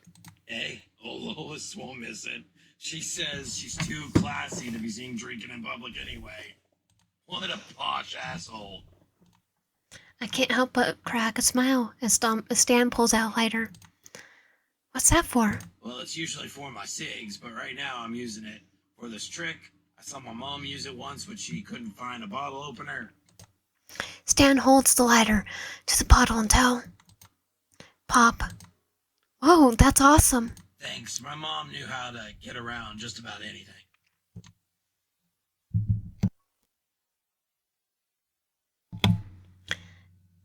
Hey, old Lois won't miss it. She says she's too classy to be seen drinking in public anyway. What a posh asshole. I can't help but crack a smile as Stan pulls out a lighter. What's that for? Well, it's usually for my cigs, but right now I'm using it for this trick. I saw my mom use it once when she couldn't find a bottle opener. Stan holds the lighter to the bottle until... Pop. Whoa, that's awesome. Thanks, my mom knew how to get around just about anything.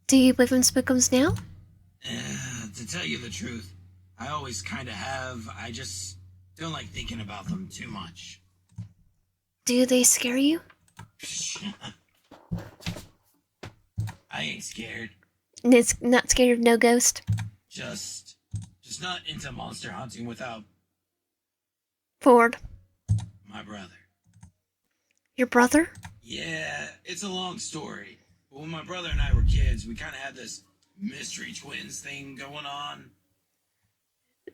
Do you live in Spookums now? To tell you the truth, I always kind of have. I just don't like thinking about them too much. Do they scare you? I ain't scared. It's not scared of no ghost? Just not into monster hunting without Ford. my brother. Your brother? Yeah, it's a long story. But when my brother and I were kids, we kind of had this mystery twins thing going on.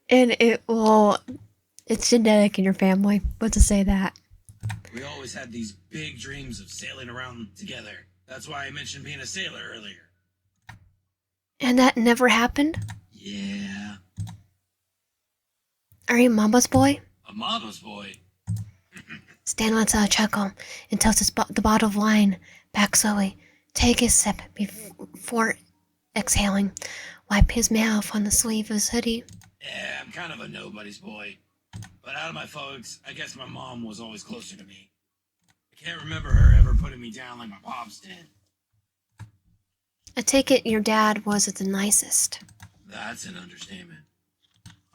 And it's genetic in your family. What to say that? We always had these big dreams of sailing around together. That's why I mentioned being a sailor earlier. And that never happened? Yeah. Are you Mama's boy? A mama's boy? Stan lets out a chuckle and tells the bottle of wine back slowly. Take a sip before exhaling. Wipe his mouth on the sleeve of his hoodie. Yeah, I'm kind of a nobody's boy. But out of my folks, I guess my mom was always closer to me. I can't remember her ever putting me down like my pops did. I take it your dad wasn't the nicest. That's an understatement.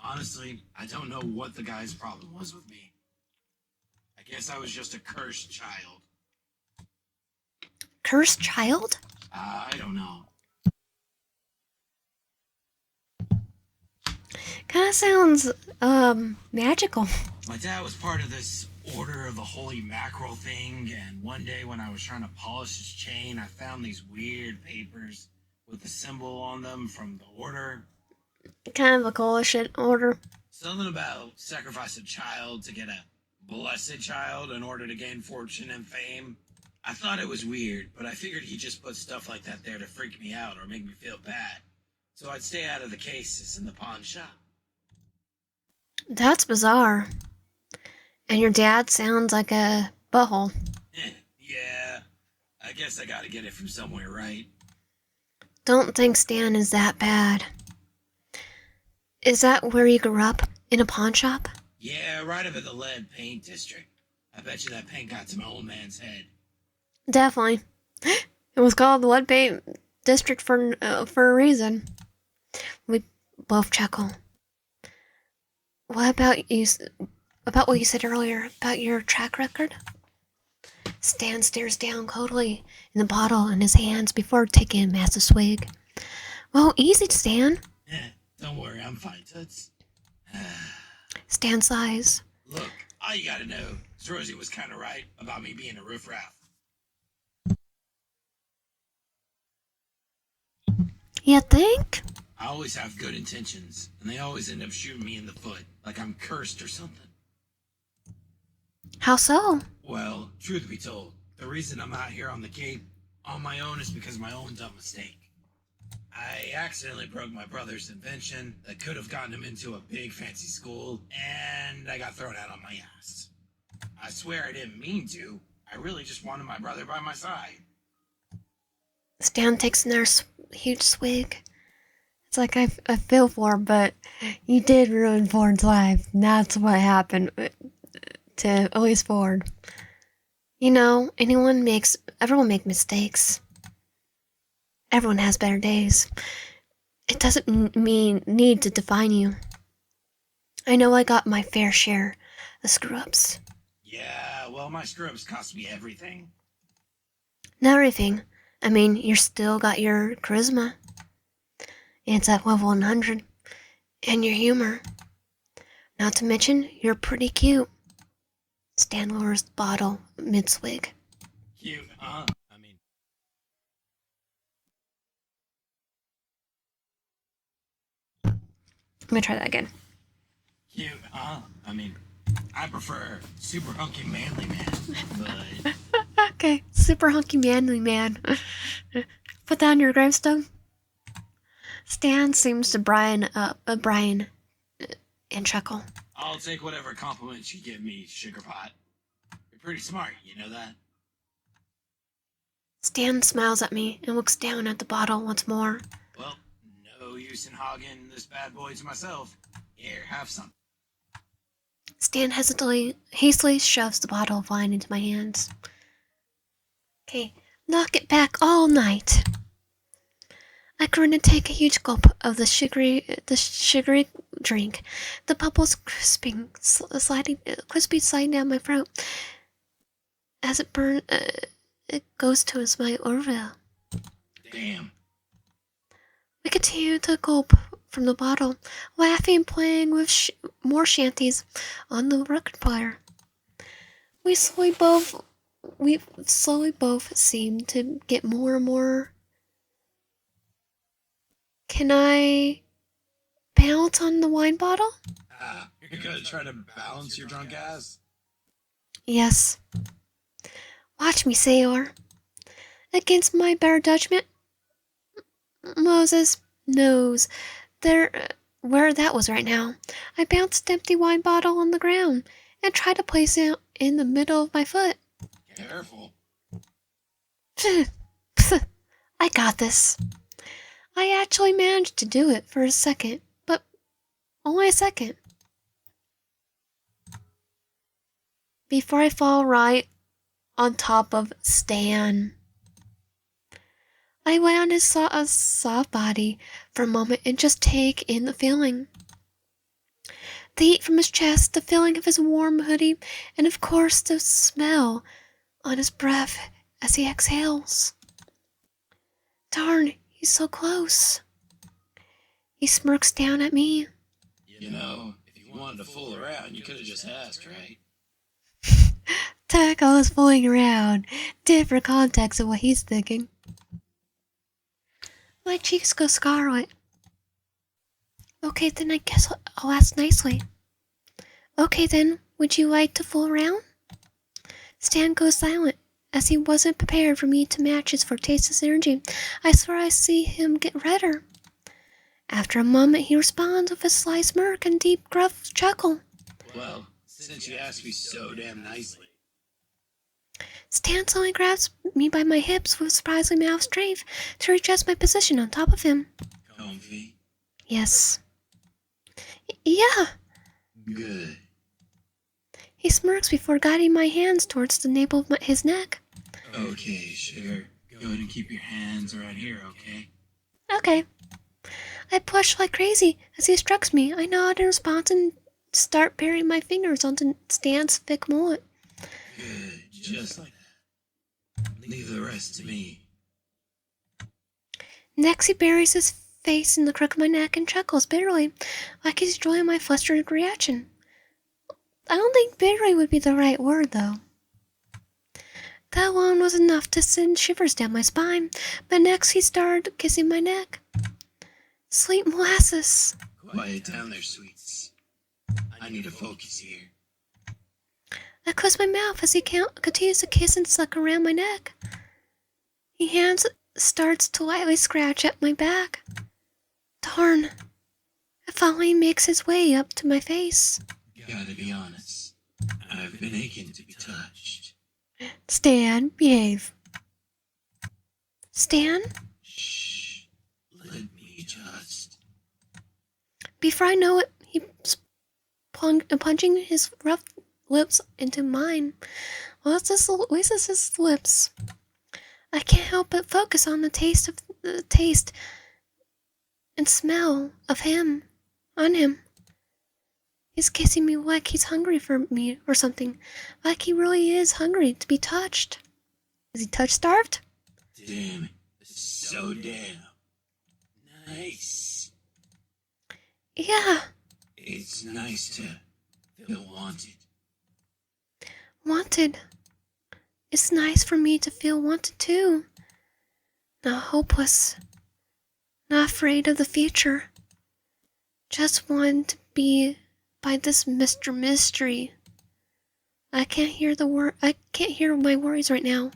Honestly, I don't know what the guy's problem was with me. I guess I was just a cursed child. Cursed child? I don't know. Kinda sounds, magical. My dad was part of this Order of the Holy Mackerel thing, and one day when I was trying to polish his chain, I found these weird papers with a symbol on them from the order. Kind of a coalition order. Something about sacrifice a child to get a blessed child in order to gain fortune and fame. I thought it was weird, but I figured he just put stuff like that there to freak me out or make me feel bad. So I'd stay out of the cases in the pawn shop. That's bizarre. And your dad sounds like a butthole. Yeah, I guess I gotta get it from somewhere, right? Don't think Stan is that bad. Is that where you grew up? In a pawn shop? Yeah, right up at the lead paint district. I bet you that paint got to my old man's head. Definitely. It was called the Lead Paint District for a reason. We both chuckle. What about you? About what you said earlier about your track record? Stan stares down coldly in the bottle in his hands before taking a massive swig. Well, easy, Stan. Don't worry, I'm fine, Toots. Stan sighs. Look, all you gotta know is Rosie was kinda right about me being a riffraff. You think? I always have good intentions, and they always end up shooting me in the foot, like I'm cursed or something. How so? Well, truth be told, the reason I'm out here on the Cape on my own is because of my own dumb mistake. I accidentally broke my brother's invention that could have gotten him into a big fancy school, and I got thrown out on my ass. I swear I didn't mean to. I really just wanted my brother by my side. Stan takes another huge swig. It's like I feel for him, but you did ruin Ford's life. And that's what happened to at least Ford. You know, everyone makes mistakes. Everyone has better days. It doesn't need to define you. I know I got my fair share of screw-ups. Yeah, well, my screw-ups cost me everything. Not everything. I mean, you still got your charisma. It's at level 100. And your humor. Not to mention, you're pretty cute. Stan lowers the bottle mid-swig. Cute, huh? I mean... Let me try that again. Cute, huh? I mean, I prefer super hunky manly man, but... Okay, super hunky manly man. Put that on your gravestone. Stan seems to Brian and chuckle. I'll take whatever compliments you give me, Sugarpot. You're pretty smart, you know that? Stan smiles at me and looks down at the bottle once more. Well, no use in hogging this bad boy to myself. Here, have some. Stan hastily shoves the bottle of wine into my hands. Okay, knock it back all night. I grin and take a huge gulp of the sugary drink. The bubbles crispy sliding down my throat as it goes towards my orville. Damn. We continue to gulp from the bottle, laughing and playing with more shanties on the record player. We slowly both seem to get more and more. Can I balance on the wine bottle? You're gonna try to balance your drunk ass? Yes. Watch me, sailor. Against my better judgment, Moses knows where that was right now. I bounced the empty wine bottle on the ground and tried to place it in the middle of my foot. Careful. I got this. I actually managed to do it for a second, but only a second. Before I fall right on top of Stan. I lay on his soft body for a moment and just take in the feeling. The heat from his chest, the feeling of his warm hoodie, and of course the smell on his breath as he exhales. Darn, he's so close. He smirks down at me. You know, if you wanted to fool around, you could have just asked, right? Taco is fooling around. Different context of what he's thinking. My cheeks go scarlet. Okay, then I guess I'll ask nicely. Okay then, would you like to fool around? Stan goes silent, as he wasn't prepared for me to match his flirtatious energy. I swear I see him get redder. After a moment, he responds with a sly smirk and deep, gruff chuckle. Well, since you asked me so damn nicely. Stan suddenly grabs me by my hips with surprising amount of strength to readjust my position on top of him. Comfy? Yes. Yeah. Good. He smirks before guiding my hands towards the nape of his neck. Okay, sugar. Go ahead and keep your hands around here, okay? Okay. I push like crazy as he strokes me. I nod in response and start burying my fingers onto Stan's thick mullet. Good, just like that. Leave the rest to me. Next, he buries his face in the crook of my neck and chuckles bitterly, like he's enjoying my flustered reaction. I don't think bitterly would be the right word, though. That alone was enough to send shivers down my spine, but next he started kissing my neck. Sweet molasses. Quiet down there, sweets. I need to focus here. I close my mouth as he continues to kiss and suck around my neck. His hands starts to lightly scratch at my back. Darn. It finally makes his way up to my face. Gotta be honest. I've been aching to be touched. Stan, behave. Stan? Shh. Let me just. Before I know it, he's punching his rough lips into mine. What's his lips? I can't help but focus on the taste and smell of him on him. He's kissing me like he's hungry for me or something. Like he really is hungry to be touched. Is he touch-starved? Damn it. So damn. Nice. Yeah. It's nice to feel wanted. Wanted. It's nice for me to feel wanted too. Not hopeless. Not afraid of the future. Just wanted to be by this Mr. Mystery. I can't hear my worries right now.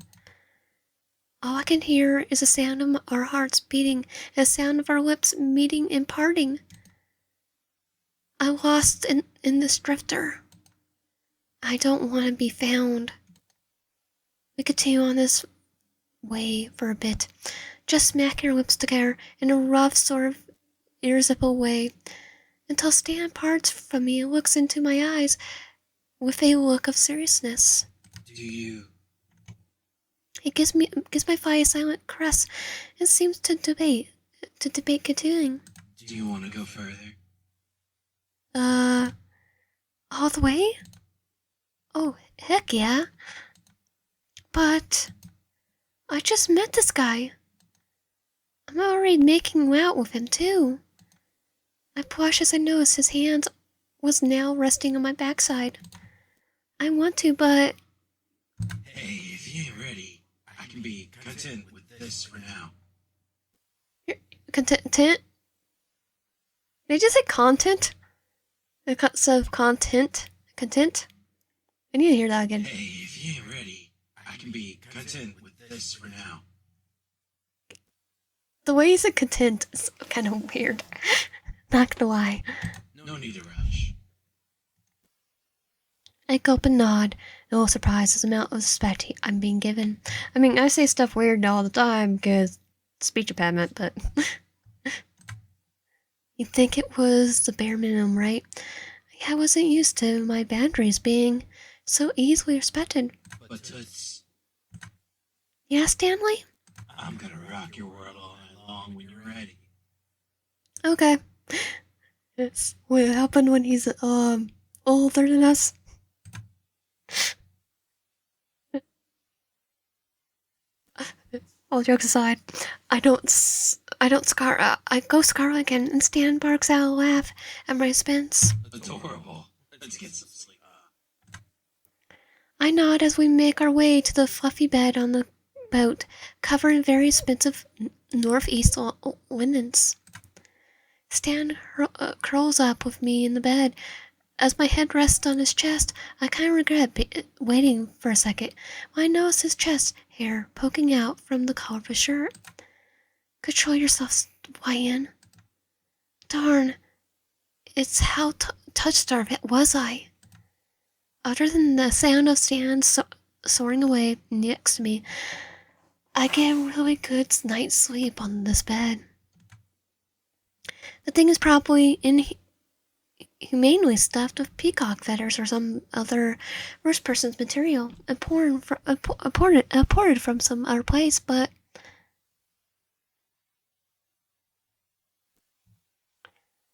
All I can hear is the sound of our hearts beating, and the sound of our lips meeting and parting. I'm lost in this drifter. I don't want to be found. We continue on this way for a bit, just smacking our lips together in a rough, sort of irresistible way, until Stan parts from me and looks into my eyes with a look of seriousness. Do you? He gives my thigh a silent caress and seems to debate continuing. Do you want to go further? All the way? Oh, heck yeah. But I just met this guy. I'm already making out with him, too. I blush as I notice his hand was now resting on my backside. I want to, but... Hey, if you ain't ready, I can be content with this for now. Content? Did I just say content? Instead of content? Content? I need to hear that again. Hey, if you ain't ready, I can be content with this for now. The way you said content is kind of weird. Not gonna lie. No need to rush. I gulp and nod, no surprise at the amount of respect I'm being given. I mean, I say stuff weird all the time because speech impediment, but you'd think it was the bare minimum, right? I wasn't used to my boundaries being so easily respected. But Toots, Yeah, Stanley? I'm gonna rock your world all night long when you're ready. Okay. It's what happened when he's older than us. All jokes aside, I go scarlet again, and Stan barks out a laugh at my expense. Adorable. Let's get some sleep. I nod as we make our way to the fluffy bed on the boat, covered in very expensive northeast linens. Stan curls up with me in the bed. As my head rests on his chest, I kind of regret waiting for a second when I notice his chest hair poking out from the collar of his shirt. Control yourself, YN. Darn, it's how touch-starved was I. Other than the sound of Stan soaring away next to me, I get a really good night's sleep on this bed. The thing is probably inhumanely stuffed with peacock feathers or some other first person's material, imported from some other place, but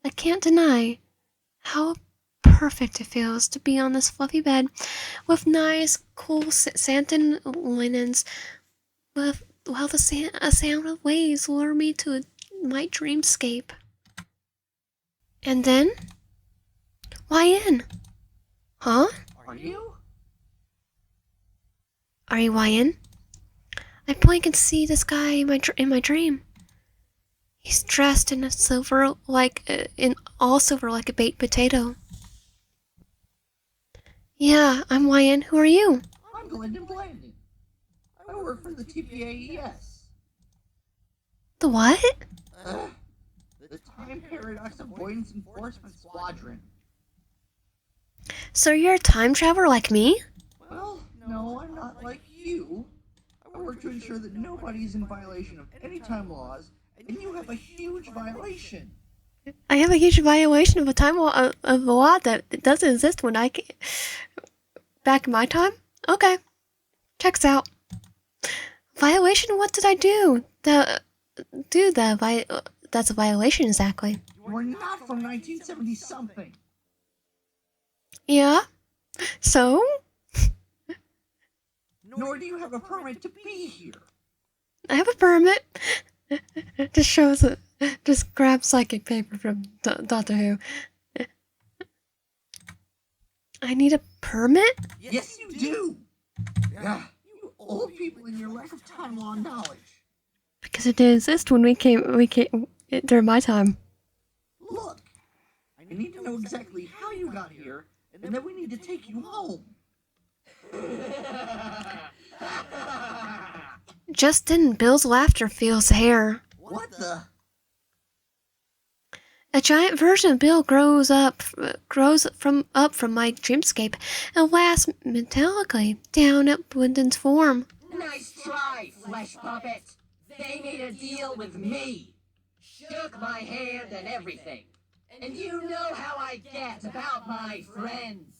I can't deny how perfect it feels to be on this fluffy bed with nice, cool satin linens, while the sound of waves lure me to my dreamscape. And then, YN? Huh? Are you? Are you YN? I blink and see this guy in my dream. He's dressed in all silver like a baked potato. Yeah, I'm YN. Who are you? I'm Glendon Blandon. I work for the TPAES. The what? The Time Paradox Avoidance Enforcement Squadron. So you're a time traveler like me? Well, no, I'm not like you. I work to ensure that nobody's in violation of any time laws, and you have a huge violation. I have a huge violation of of a law that doesn't exist when back in my time? Okay. Checks out. Violation? What did I do? That's a violation exactly. You are not from 1970-something. Yeah? So? Nor do you have a permit to be here. I have a permit. Just grab psychic paper from Doctor Who. I need a permit? Yes, you do. Yeah, you old people in your lack of time law knowledge. Because it didn't exist when we came during my time. Look, I need to know exactly how you got here, and then we need to take you home. Just then, Bill's laughter fills the air. What the? A giant version of Bill grows from my dreamscape and laughs metallically down at Wyndon's form. Nice try, flesh puppet. They made a deal with me. Shook my hand and everything. And you know how I get about my friends.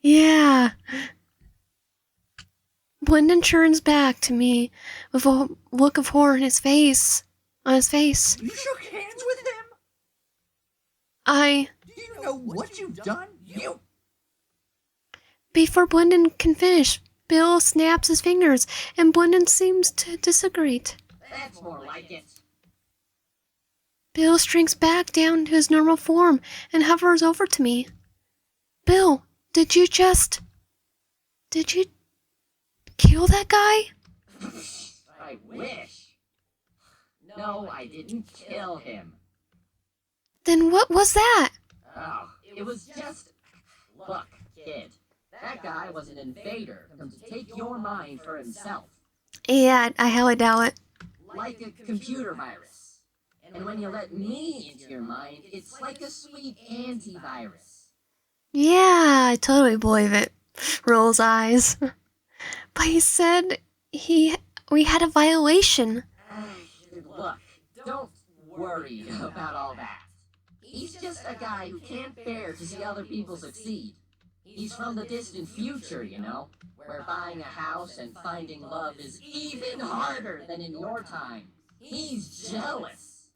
Yeah. Wyndon turns back to me with a look of horror on his face. You shook hands with him? Do you know what you've done? You... Before Wyndon can finish, Bill snaps his fingers, and Wyndon seems to disagree. That's more like it. Bill shrinks back down to his normal form and hovers over to me. Bill, did you kill that guy? I wish. No, I didn't kill him. Then what was that? Oh, it was just... Look, kid. That guy was an invader come to take your mind for himself. Yeah, I highly doubt it. Like a computer virus. And when you let me into your mind, it's like a sweet antivirus. Yeah, I totally believe it. Rolls eyes. But he said we had a violation. Look, don't worry about all that. He's just a guy who can't bear to see other people succeed. He's from the distant future, you know, where buying a house and finding love is even harder than in your time. He's jealous.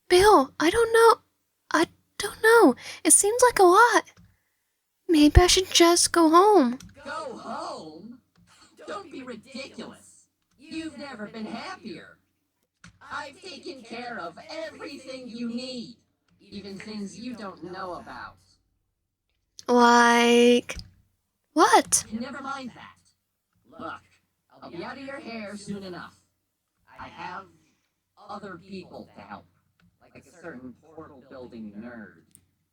Bill, I don't know. It seems like a lot. Maybe I should just go home. Go home? Don't be ridiculous. You've never been happier. I've taken care of everything you need, even things you don't know about. Like... what? Never mind that. Look, I'll be out of your hair soon enough. I have other people to help, like a certain portal-building nerd.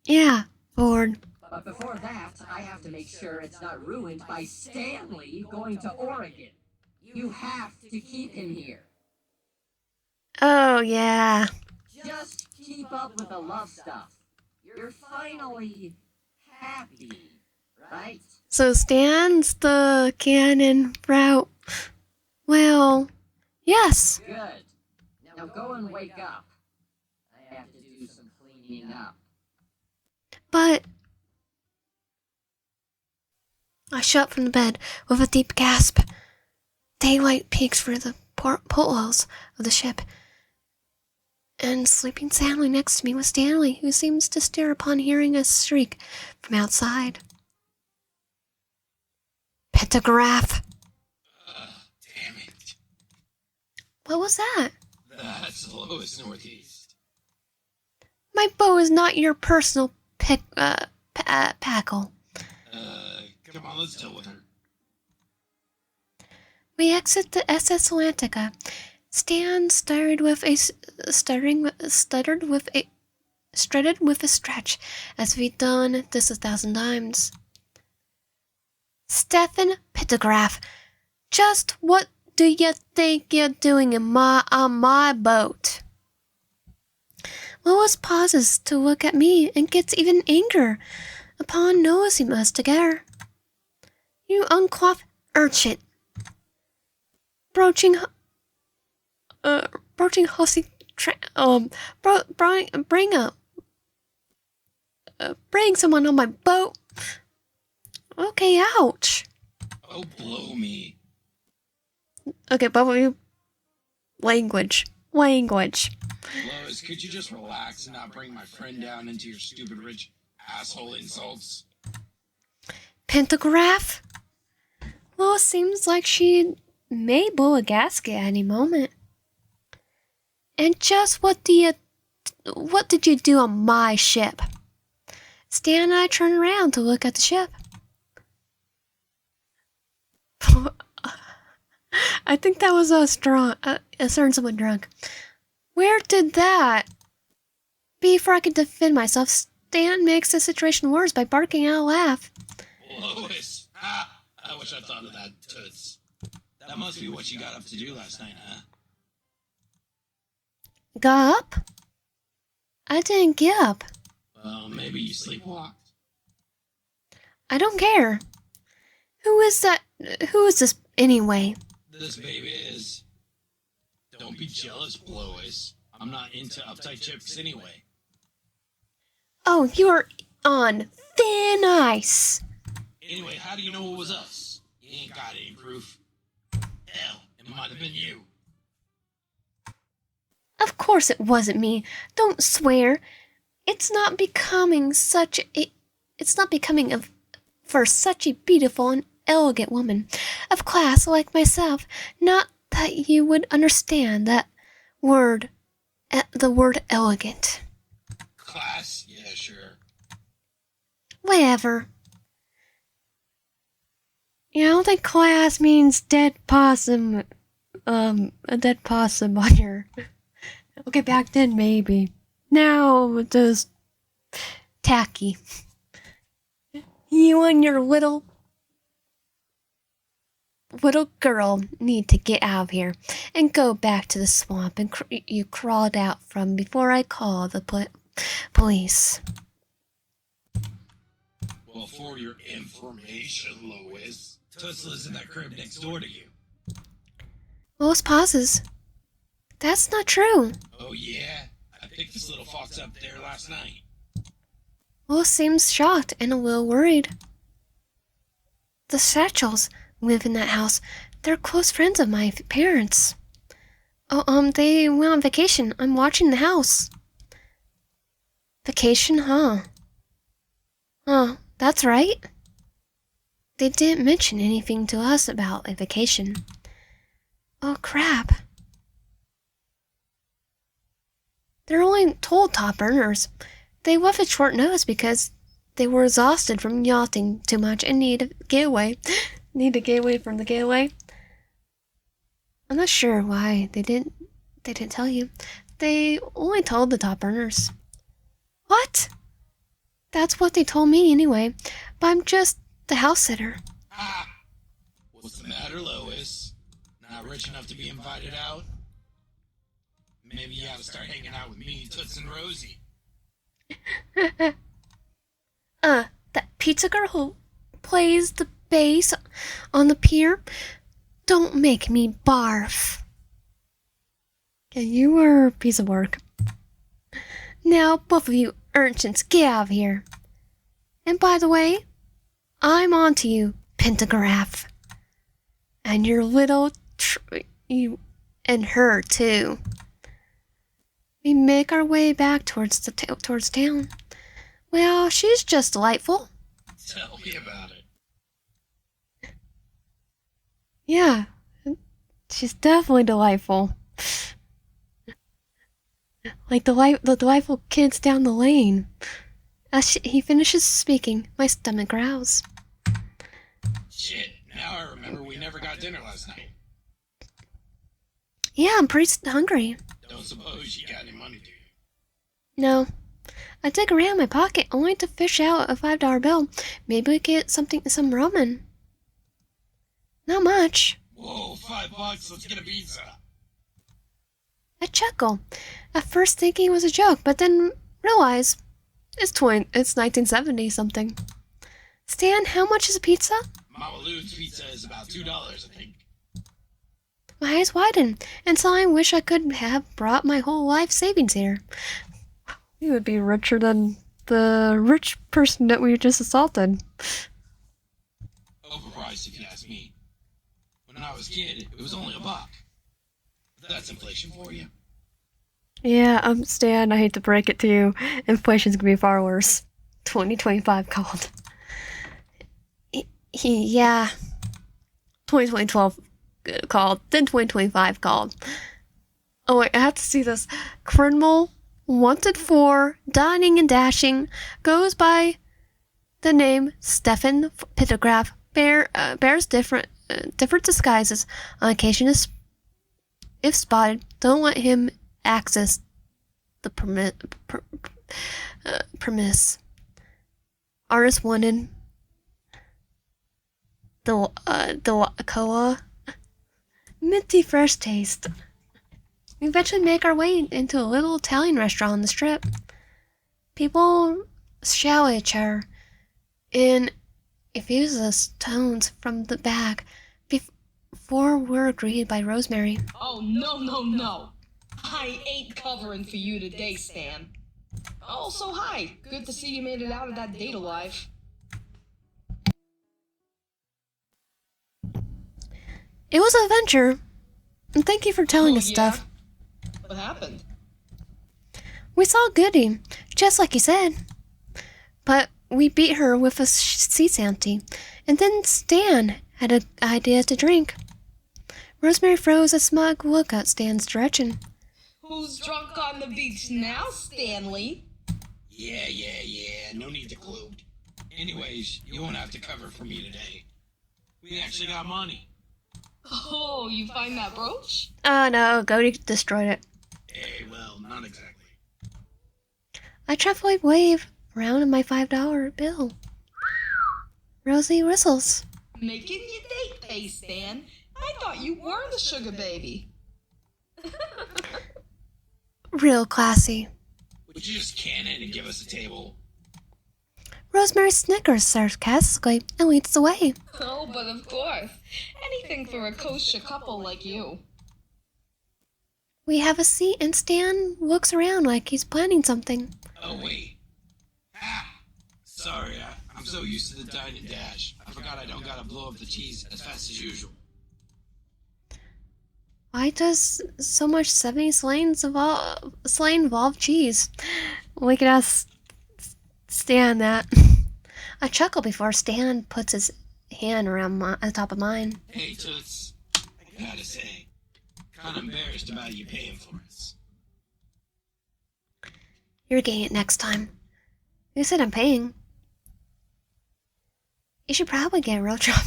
Yeah, bored. But before that, I have to make sure it's not ruined by Stanley going to Oregon. You have to keep him here. Oh, yeah. Just keep up with the love stuff. You're finally happy, right? So Stan's the canon route. Well, yes. Good. Now go and wake up. I have to do some cleaning up. But... I shut from the bed with a deep gasp. Daylight peeks through the portholes of the ship. And sleeping soundly next to me was Stanley, who seems to stir upon hearing a shriek from outside. Pentagraph! Damn it. What was that? That's Lois Northeast. My bow is not your personal packle. Come on, let's deal with her. We exit the SS Atlantica. Stan strutted with a stretch, as we'd done this 1,000 times. Stefan Pentagraph, just what do you think you're doing on my boat? Lois pauses to look at me and gets even angrier upon noticing us together. You unclothed urchin. Bring someone on my boat. Okay, ouch. Oh, blow me. Okay, but language. Lois, could you just relax and not bring my friend down into your stupid rich asshole insults? Pentagraph? Lois seems like she may blow a gasket at any moment. And just what did you do on my ship? Stan and I turn around to look at the ship. I think that was a certain someone drunk. Where did that? Before I could defend myself, Stan makes the situation worse by barking out a laugh. Lois! Ah! I wish I thought of that, Toots. That must be what you got up to do last night, huh? Got up? I didn't get up. Well, maybe you sleepwalked. I don't care. Who is that? Who is this anyway? This baby is. Don't be jealous, Lois. I'm not into uptight chicks anyway. Oh, you're on thin ice. Anyway, how do you know it was us? You ain't got any proof. Hell, it might have been you. Of course it wasn't me. Don't swear. It's not becoming for such a beautiful and elegant woman of class like myself. Not that you would understand that word, the word elegant. Class? Yeah, sure. Whatever. Yeah, I don't think class means dead possum. A dead possum on your. Okay, back then maybe. Now it just tacky. You and your little girl need to get out of here and go back to the swamp and you crawled out from before I call the police. Well, for your information, Lois, Toots lives in that crib next door to you. Lois pauses. That's not true. Oh, yeah? I picked this little fox up there last night. Lois seems shocked and a little worried. The Satchels live in that house. They're close friends of my parents. Oh, they went on vacation. I'm watching the house. Vacation, huh? Huh, that's right. They didn't mention anything to us about a vacation. Oh, crap. They're only told top earners. They left at short notice because they were exhausted from yachting too much and need a getaway. Need to get away from the getaway. I'm not sure why they didn't tell you. They only told the top earners. What? That's what they told me anyway. But I'm just the house sitter. Ah! What's the matter, Lois? Not rich enough to be invited out? Maybe you ought to start hanging out with me, Toots, and Rosie. That pizza girl who plays the bass on the pier? Don't make me barf. Yeah, you are a piece of work. Now, both of you urchins, get out of here. And by the way, I'm on to you, Pentagraph. And your little you and her too. We make our way back towards town. Well, she's just delightful. Tell me about it. Yeah, she's definitely delightful. Like the delightful kids down the lane. As he finishes speaking, my stomach growls. Shit, now I remember we never got dinner last night. Yeah, I'm pretty hungry. Don't suppose you got any money, do you? No. I dig around my pocket only to fish out a $5 bill. Maybe we get some ramen. Not much. Whoa, $5, let's get a pizza. I chuckle, at first thinking it was a joke, but then realize it's 1970 something. Stan, how much is a pizza? Mama Lou's pizza is about $2, I think. My eyes widen, and so I wish I could have brought my whole life savings here. You would be richer than the rich person that we just assaulted. Overpriced, if you ask me. When I was a kid, it was only $1. That's inflation for you. Yeah, Stan, I hate to break it to you. Inflation's gonna be far worse. 2025 called. Yeah. 2012 called. Then 2025 called. Oh wait, I have to see this. Criminal wanted for dining and dashing goes by the name Stefan Pitagraph. Bears different disguises. On occasion, if spotted, don't let him access the premise. Artist wanted. the koa. Minty fresh taste. We eventually make our way into a little Italian restaurant on the strip. People shout at each other in effusive tones from the back before we're greeted by Rosemary. Oh, no, no, no. I ain't covering for you today, Stan. Oh, so hi. Good to see you made it out of that date alive. It was an adventure, and thank you for telling us stuff. What happened? We saw Goody, just like you said. But we beat her with a sea shanty, and then Stan had an idea to drink. Rosemary froze a smug look at Stan's direction. Who's drunk on the beach now, Stanley? Yeah. No need to gloat. Anyways, you won't have to cover for me today. We actually got money. Oh, you find that brooch? Oh no, Goody destroyed it. Well, not exactly. I truthfully wave around my $5 bill. Rosie whistles. Making you date pay, Stan. I thought you were the sugar baby. Real classy. Would you just can it and give us a table? Rosemary snickers sarcastically and leads the way. Oh, but of course. Anything for a kosher couple like you. We have a seat and Stan looks around like he's planning something. Oh, wait. Sorry, I'm so used to the dine and dash. I forgot I don't gotta blow up the cheese as fast as usual. Why does so much 70s slang involve cheese? We could ask Stan that. I chuckle before Stan puts his hand around the top of mine. Hey, Toots. I gotta say, kinda embarrassed about you paying for us. You're getting it next time. Who said I'm paying? You should probably get a real job.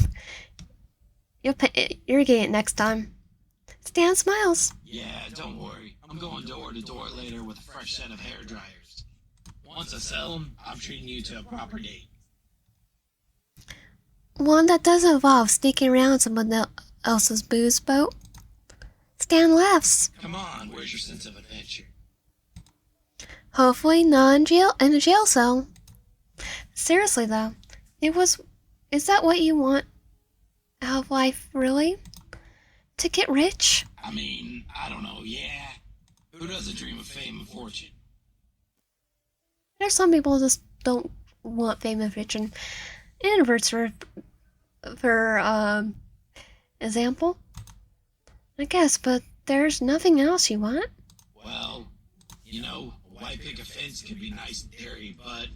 You're getting it next time. Stan smiles. Yeah, don't worry. I'm going door to door later with a fresh set of hair dryers. Once I sell them, I'm treating you to a proper date. One that doesn't involve sneaking around someone else's booze boat. Stan laughs. Come on, where's your sense of adventure? Hopefully not in a jail cell. Seriously though, is that what you want out of life, really? To get rich? I mean, I don't know, yeah. Who doesn't dream of fame and fortune? There's some people who just don't want fame and fortune. Introverts for example. I guess, but there's nothing else you want. Well, you know, a white picket fence could be nice in theory, but...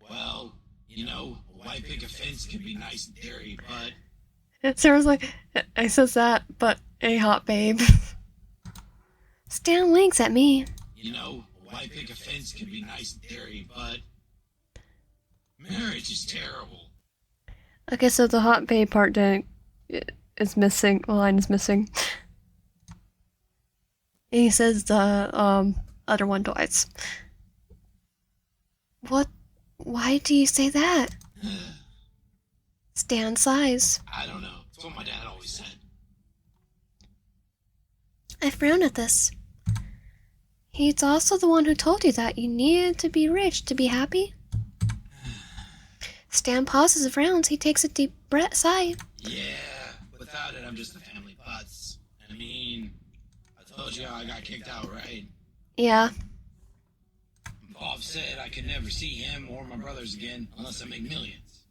Well, you know, a white picket fence could be nice in theory, but... Sarah's like, I says that, but a hot babe. Stan winks at me. You know, a white picket fence could be nice in theory, but... Marriage is terrible. Okay, so the hot babe part is missing. The line is missing. And he says the other one twice. What? Why do you say that? Stan sighs. I don't know. It's what my dad always said. I frown at this. He's also the one who told you that you needed to be rich to be happy. Stan pauses and frowns. He takes a deep sigh. Yeah, without it, I'm just a family putz. I mean, I told you how I got kicked out, right? Yeah. Bob said I could never see him or my brothers again unless I make millions.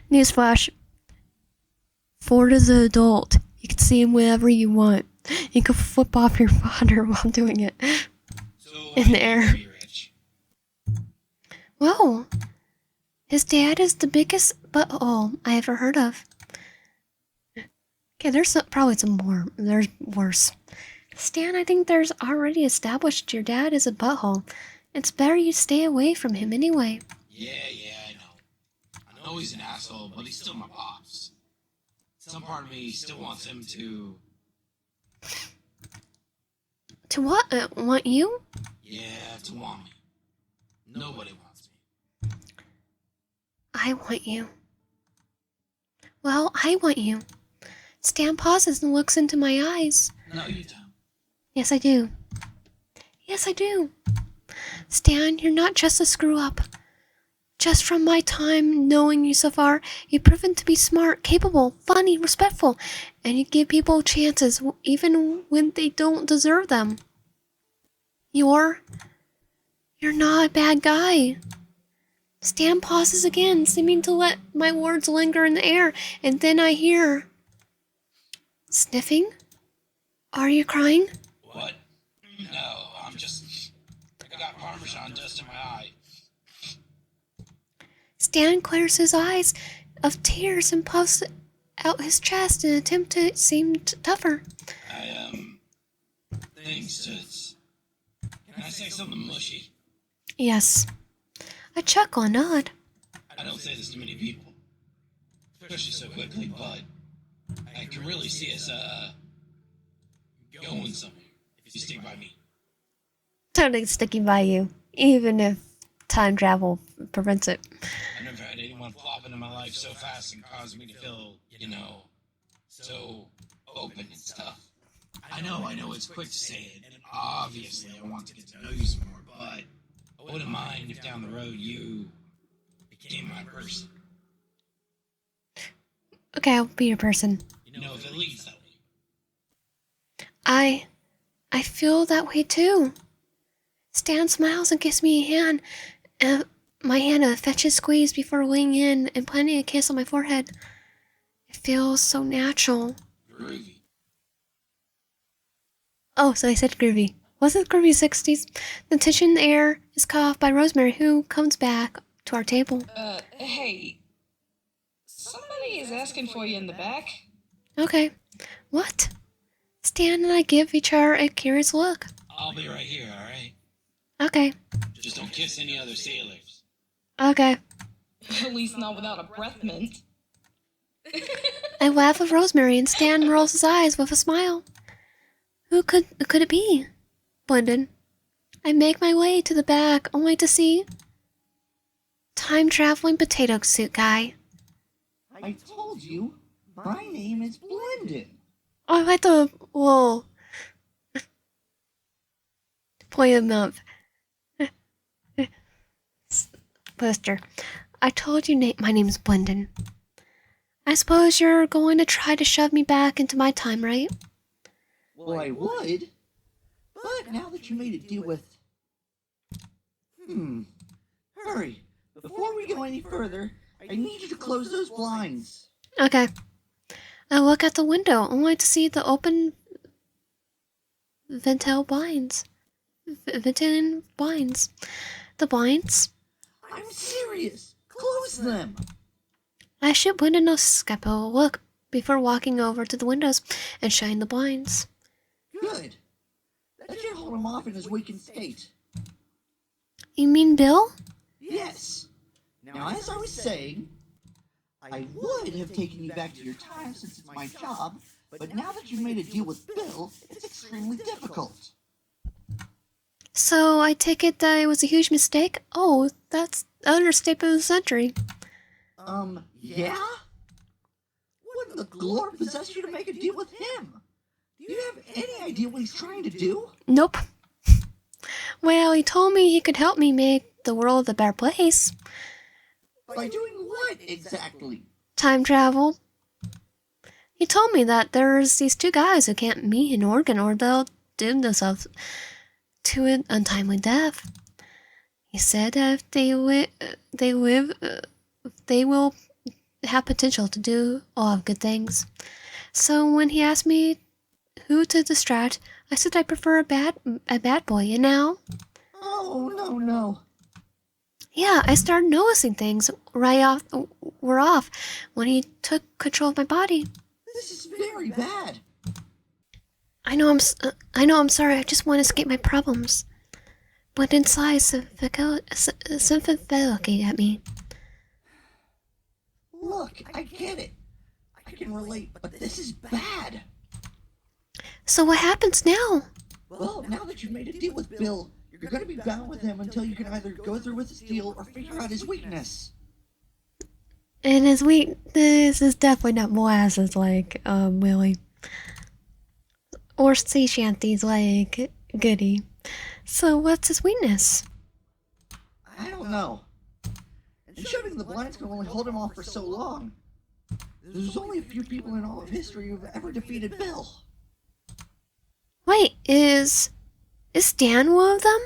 Newsflash. Ford is an adult. You can see him whenever you want. You can flip off your father while doing it. So In the air. Be rich. Whoa. His dad is the biggest butthole I ever heard of. Okay, there's probably some more. There's worse. Stan, I think there's already established your dad is a butthole. It's better you stay away from him anyway. Yeah, I know. I know he's an asshole, but he's still my pops. Some part of me still wants him to... To what? Want you? Yeah, to want me. Nobody wants me. I want you. Well, I want you. Stan pauses and looks into my eyes. No, you don't. Yes, I do. Yes, I do. Stan, you're not just a screw-up. Just from my time knowing you so far, you've proven to be smart, capable, funny, respectful, and you give people chances even when they don't deserve them. You're not a bad guy. Stan pauses again, seeming to let my words linger in the air, and then I hear... Sniffing? Are you crying? What? No, I got Parmesan dust in my eye. Stan clears his eyes of tears and puffs out his chest in an attempt to seem tougher. Thanks, Toots. Can I say something mushy? Yes. I chuckle and nod. I don't say this to many people, especially so quickly, but I can really see us, going somewhere if you stick by me. Totally sticking by you, even if time travel prevents it. I've never had anyone plop into my life so fast and cause me to feel, so open and stuff. I know it's quick to say it, and obviously I want to get to know you some more, but I wouldn't mind if down the road you became my person. Okay, I'll be your person. If it leads that way. I feel that way too. Stan smiles and gives me a hand, my hand a affectionate squeeze before laying in and planting a kiss on my forehead. It feels so natural. Groovy. Oh, so I said groovy. Was it groovy 60s? The tension in the air is cut off by Rosemary, who comes back to our table. Hey. Somebody is asking for you in the back. Okay. What? Stan and I give each other a curious look. I'll be right here, alright? Okay. Just don't kiss any other sailors. Okay. At least not without a breath mint. I laugh at Rosemary and Stan rolls his eyes with a smile. Who could it be? Blended. I make my way to the back only to see... time-traveling potato suit guy. I told you, my name is Blended. Oh, I like the little... point him up. Poster. I told you my name's Blended. I suppose you're going to try to shove me back into my time, right? Well, I would, but now that you made a deal with... Hurry, before we go any further, I need you to close those blinds. Okay. I look out the window only to see the open ventil blinds. Ventilin blinds. The blinds? I'm serious. Close them. I shoot Blended a skeptical look before walking over to the windows and shutting the blinds. Good. That should hold him off in his weakened state. You mean Bill? Yes. Now, as I was saying, I would have taken you back to your time since it's my job, but now that you've made a deal with Bill, it's extremely difficult. So I take it that it was a huge mistake? Oh, that's the understatement of the century. Yeah? What in the glory possessed you to make a deal with him? Do you have any idea what he's trying to do? Nope. Well, he told me he could help me make the world a better place. By doing what exactly? Time travel. He told me that there's these two guys who can't meet in Oregon or they'll doom themselves to an untimely death. He said that if they live, they will have potential to do a lot of good things. So when he asked me who to distract, I said I prefer a bad boy, and now... Oh, no. Yeah, I started noticing things were off when he took control of my body. This is very bad. I know I'm sorry, I just want to escape my problems. But inside, sympathetic at me. Look, I get it. I can relate, but this is bad. So what happens now? Well, now that you've made a deal with Bill, you're going to be bound with him until you can either go through with his deal or figure out his weakness. And his weakness is definitely not molasses like Willie. Or sea shanties like Goody. So what's his weakness? I don't know. And shutting the blinds can only hold him off for so long. There's only a few people in all of history who've ever defeated Bill. Wait, is Stan one of them?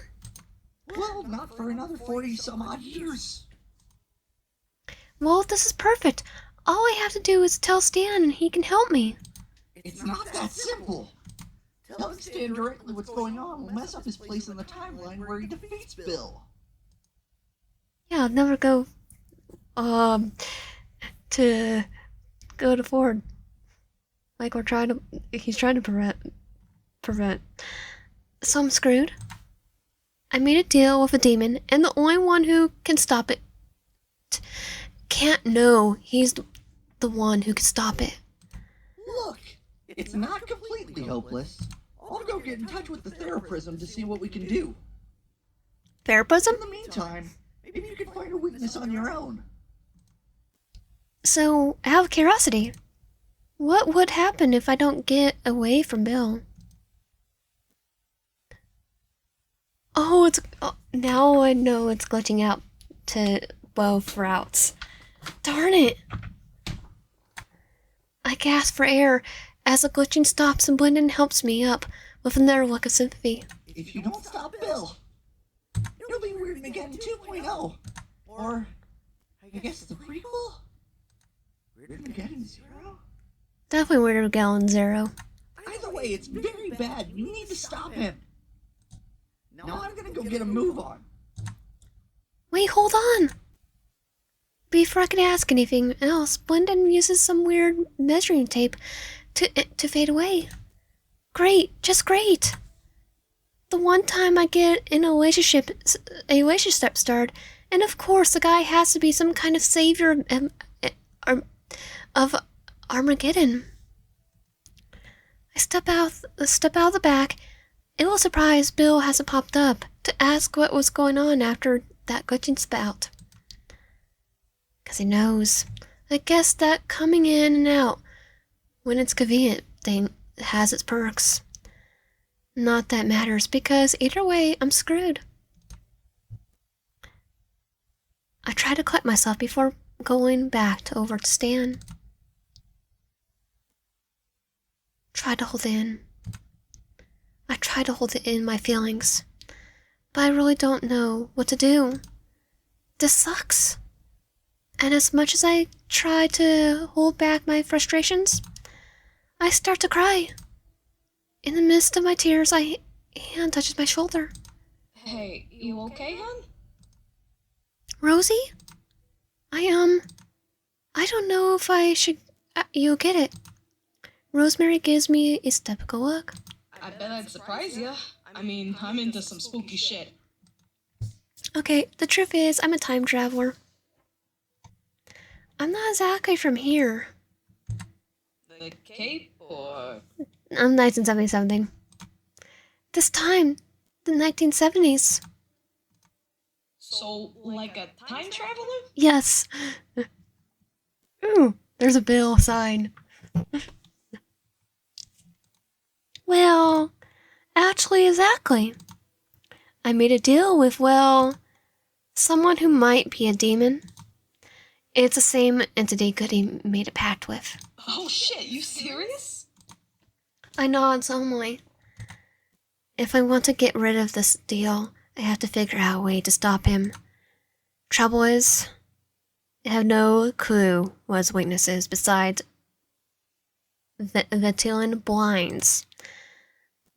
Well, not for another 40 some odd years. Well, this is perfect. All I have to do is tell Stan and he can help me. It's not that simple. Telling Stan directly what's going on will mess up his place in the timeline where he defeats Bill. Yeah, I'll never go to go to Ford. Like he's trying to prevent. So I'm screwed. I made a deal with a demon, and the only one who can stop it can't know he's the one who can stop it. Look, it's not completely hopeless. I'll go get in touch with the Theraprism to see what we can do. Theraprism? In the meantime, maybe you can find a weakness on your own. So, out of curiosity, what would happen if I don't get away from Bill? Now I know it's glitching out to both routes. Darn it! I gasp for air as the glitching stops and Blendon helps me up with another look of sympathy. If you don't stop Bill, it'll be Weird Again 2.0. Or, I guess the prequel? Weird Again 0? Definitely Weird Gallon Zero. Either way, it's very bad. You need to stop him. Now I'm gonna go get a move on. Wait, hold on! Before I can ask anything else, Blendon uses some weird measuring tape to fade away. Great, just great! The one time I get in a relationship started, and of course the guy has to be some kind of savior of Armageddon. I step out of the back. A little surprised Bill hasn't popped up to ask what was going on after that glitching spout. 'Cause he knows. I guess that coming in and out when it's convenient thing has its perks. Not that matters, because either way, I'm screwed. I try to collect myself before going back over to Stan. Try to hold in. I try to hold it in my feelings, but I really don't know what to do. This sucks. And as much as I try to hold back my frustrations, I start to cry. In the midst of my tears, a hand touches my shoulder. Hey, you okay, hon? Rosie? I don't know if I should... you'll get it. Rosemary gives me a skeptical look. I bet I'd surprise ya. I mean, I'm into some spooky shit. Okay, the truth is, I'm a time traveler. I'm not exactly from here. The Cape, or... I'm 1970-something. This time, the 1970s. So, like a time traveler? Yes. Ooh, there's a bill sign. Well, actually, exactly. I made a deal with, well, someone who might be a demon. It's the same entity Goody made a pact with. Oh shit, you serious? I nod solemnly. If I want to get rid of this deal, I have to figure out a way to stop him. Trouble is, I have no clue what his weakness is besides the Ventilan blinds.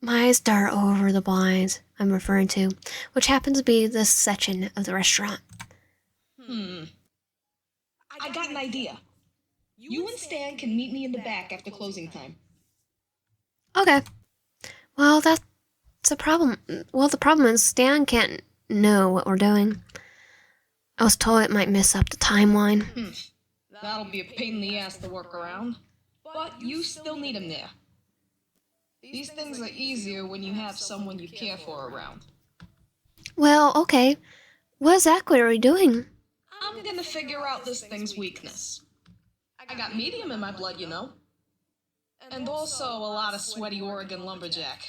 My eyes dart over the blinds I'm referring to, which happens to be this section of the restaurant. I got an idea. You and Stan can meet me in the back after closing time. Okay. Well, that's a problem. Well, the problem is Stan can't know what we're doing. I was told it might mess up the timeline. That'll be a pain in the ass to work around. But you still need him there. These things are easier when you have someone you care for around. Well, okay. What exactly are we doing? I'm gonna figure out this thing's weakness. I got medium in my blood, you know. And also a lot of sweaty Oregon lumberjack.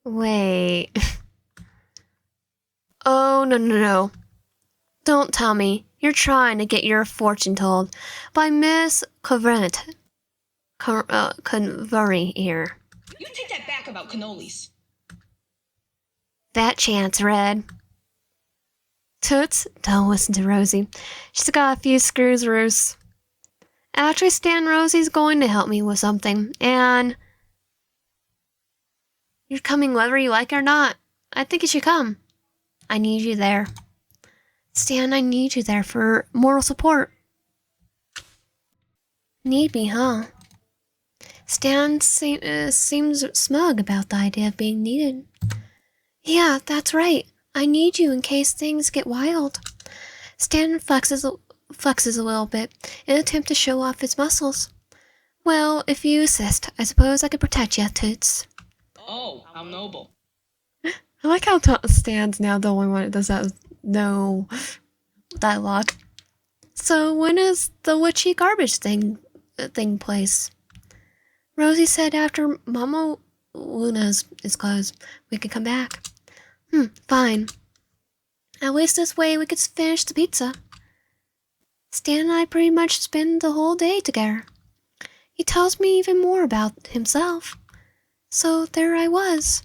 Wait. Oh, no. Don't tell me you're trying to get your fortune told by Miss Confronting here. You take that back about cannolis. That chance, Red. Toots, don't listen to Rosie. She's got a few screws loose. Actually, Stan, Rosie's going to help me with something, and you're coming whether you like it or not. I think you should come. I need you there. Stan, I need you there for moral support. Need me, huh? Stan seems smug about the idea of being needed. Yeah, that's right. I need you in case things get wild. Stan flexes a little bit in an attempt to show off his muscles. Well, if you insist, I suppose I could protect you, Toots. Oh, how noble. I like how Stan's now the only one that does that no dialogue. So when is the witchy garbage thing place? Rosie said after Mama Luna's is closed, we could come back. Fine. At least this way we could finish the pizza. Stan and I pretty much spend the whole day together. He tells me even more about himself. So there I was,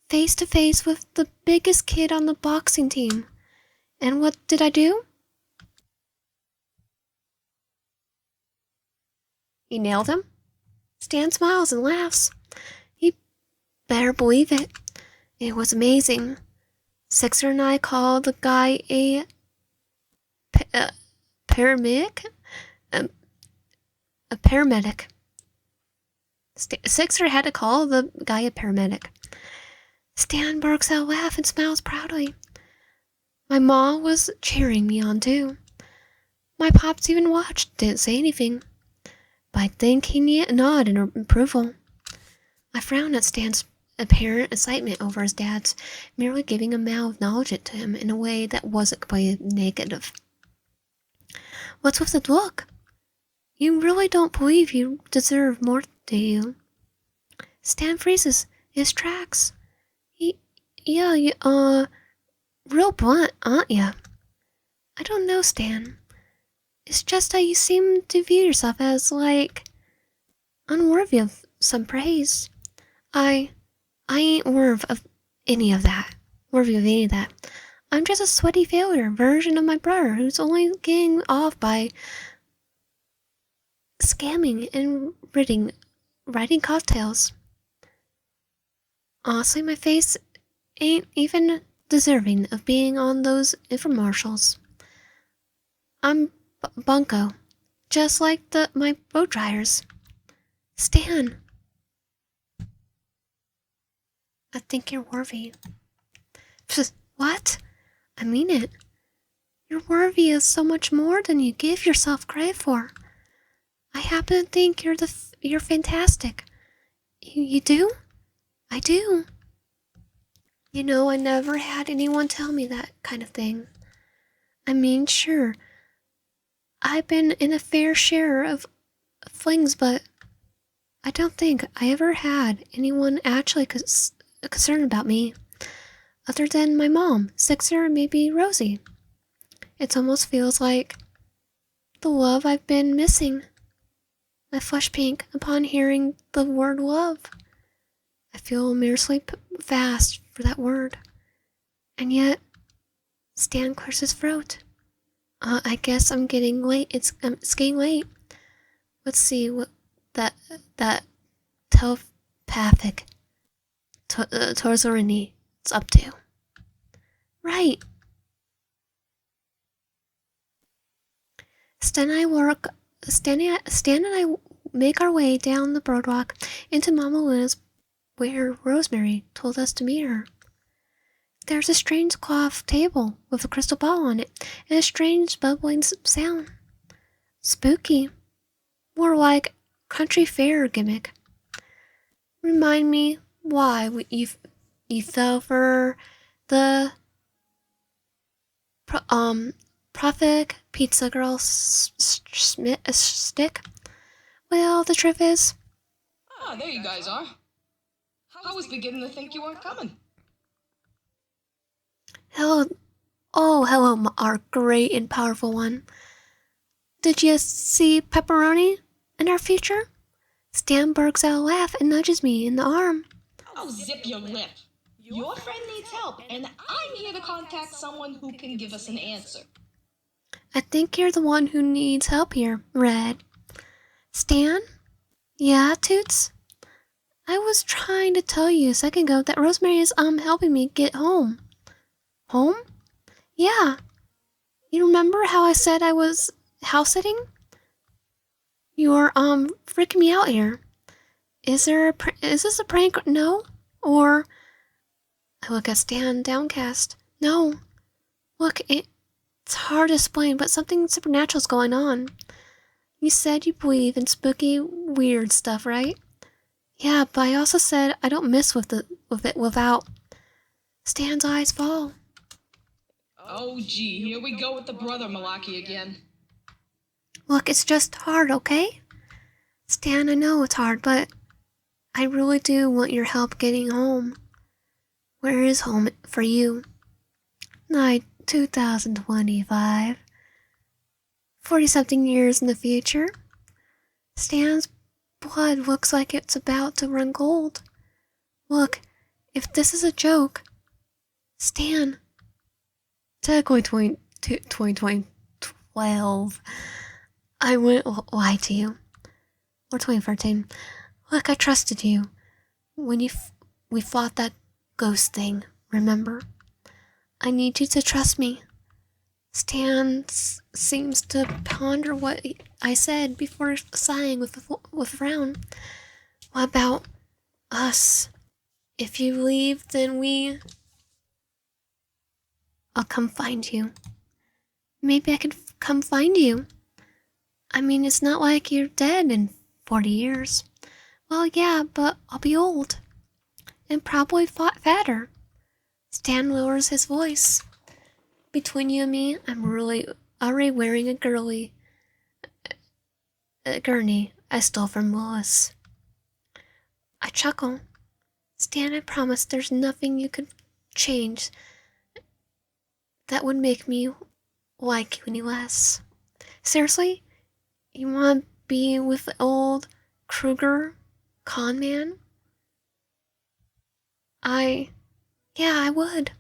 face to face with the biggest kid on the boxing team. And what did I do? He nailed him? Stan smiles and laughs. You better believe it. It was amazing. Sixer and I called the guy a paramedic? A paramedic. Sixer had to call the guy a paramedic. Stan barks out a laugh and smiles proudly. My mom was cheering me on too. My pops even watched, didn't say anything. But I think he nodded in approval. I frowned at Stan's apparent excitement over his dad's merely giving a mouth knowledge to him in a way that wasn't completely negative. What's with the look? You really don't believe you deserve more, do you? Stan freezes his tracks. Yeah, you, real blunt, aren't you? I don't know, Stan. It's just that you seem to view yourself as, like, unworthy of some praise. I ain't worthy of any of that. I'm just a sweaty failure version of my brother who's only getting off by scamming and writing cocktails. Honestly, my face ain't even deserving of being on those infomercials. I'm bunko, just like my boat dryers. Stan, I think you're worthy. What? I mean it. You're worthy of so much more than you give yourself credit for. I happen to think you're fantastic. You do? I do. You know, I never had anyone tell me that kind of thing. I mean, sure, I've been in a fair share of flings, but I don't think I ever had anyone actually concerned about me, other than my mom, Sixer, and maybe Rosie. It almost feels like the love I've been missing. I flush pink upon hearing the word love. I feel mercilessly fast for that word. And yet, Stan clears his throat. I guess I'm getting late. It's getting late. Let's see what that telepathic Torzorini is up to. Right. Stan and I make our way down the boardwalk into Mama Luna's, where Rosemary told us to meet her. There's a strange cloth table with a crystal ball on it and a strange bubbling sound. Spooky. More like country fair gimmick. Remind me why you fell for the Profit Pizza Girl stick? Well, the truth is, Ah, there you guys are. I was beginning to think you weren't coming. hello, hello, our great and powerful one. Did you see Pepperoni in our future? Stan barks out a laugh and nudges me in the arm. Oh, zip your lip. Your friend needs help, and I'm here to contact someone who can give us an answer. I think you're the one who needs help here, Red. Stan? Yeah, Toots? I was trying to tell you a second ago that Rosemary is helping me get home. Home? Yeah. You remember how I said I was house sitting? You're freaking me out here. Is this a prank? No? Or I look at Stan downcast. No. Look, it's hard to explain, but something supernatural's going on. You said you believe in spooky, weird stuff, right? Yeah, but I also said I don't mess with it without. Stan's eyes fall. Oh, gee, here we go with the brother Malaki again. Look, it's just hard, okay? Stan, I know it's hard, but I really do want your help getting home. Where is home for you? Night 2025. 40-something years in the future. Stan's blood looks like it's about to run cold. Look, if this is a joke, Stan. Technically 2012. I wouldn't lie to you. Or 2013. Look, I trusted you. When we fought that ghost thing, remember? I need you to trust me. Stan seems to ponder what I said before sighing with a frown. What about us? If you leave, then I'll come find you. Maybe I could come find you. I mean, it's not like you're dead in 40 years. Well, yeah, but I'll be old. And probably fatter. Stan lowers his voice. Between you and me, I'm really already wearing a gurney I stole from Lois. I chuckle. Stan, I promise there's nothing you could change that would make me like you any less. Seriously? You want to be with the old Kruger con man? Yeah, I would.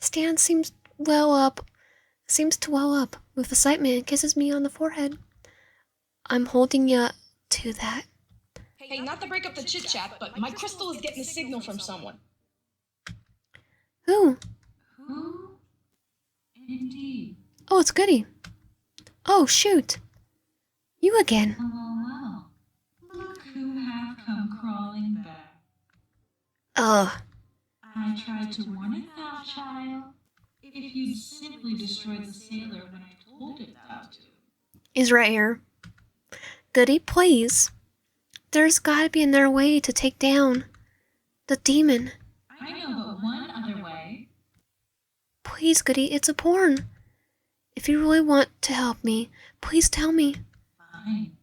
Stan seems to well up with excitement and kisses me on the forehead. I'm holding you to that. Hey, not to break up the chit-chat, but my crystal is getting a signal from someone. Who? Who? Indeed. Oh, it's Goody. Oh, shoot. You again. Oh, look who have come crawling back. I tried to warn it, thou child. If you'd simply destroyed the sailor when I told it thou to. He's right here. Goody, please. There's gotta be another way to take down the demon. I know but one other way. Please, Goody, it's a porn. If you really want to help me, please tell me. Fine.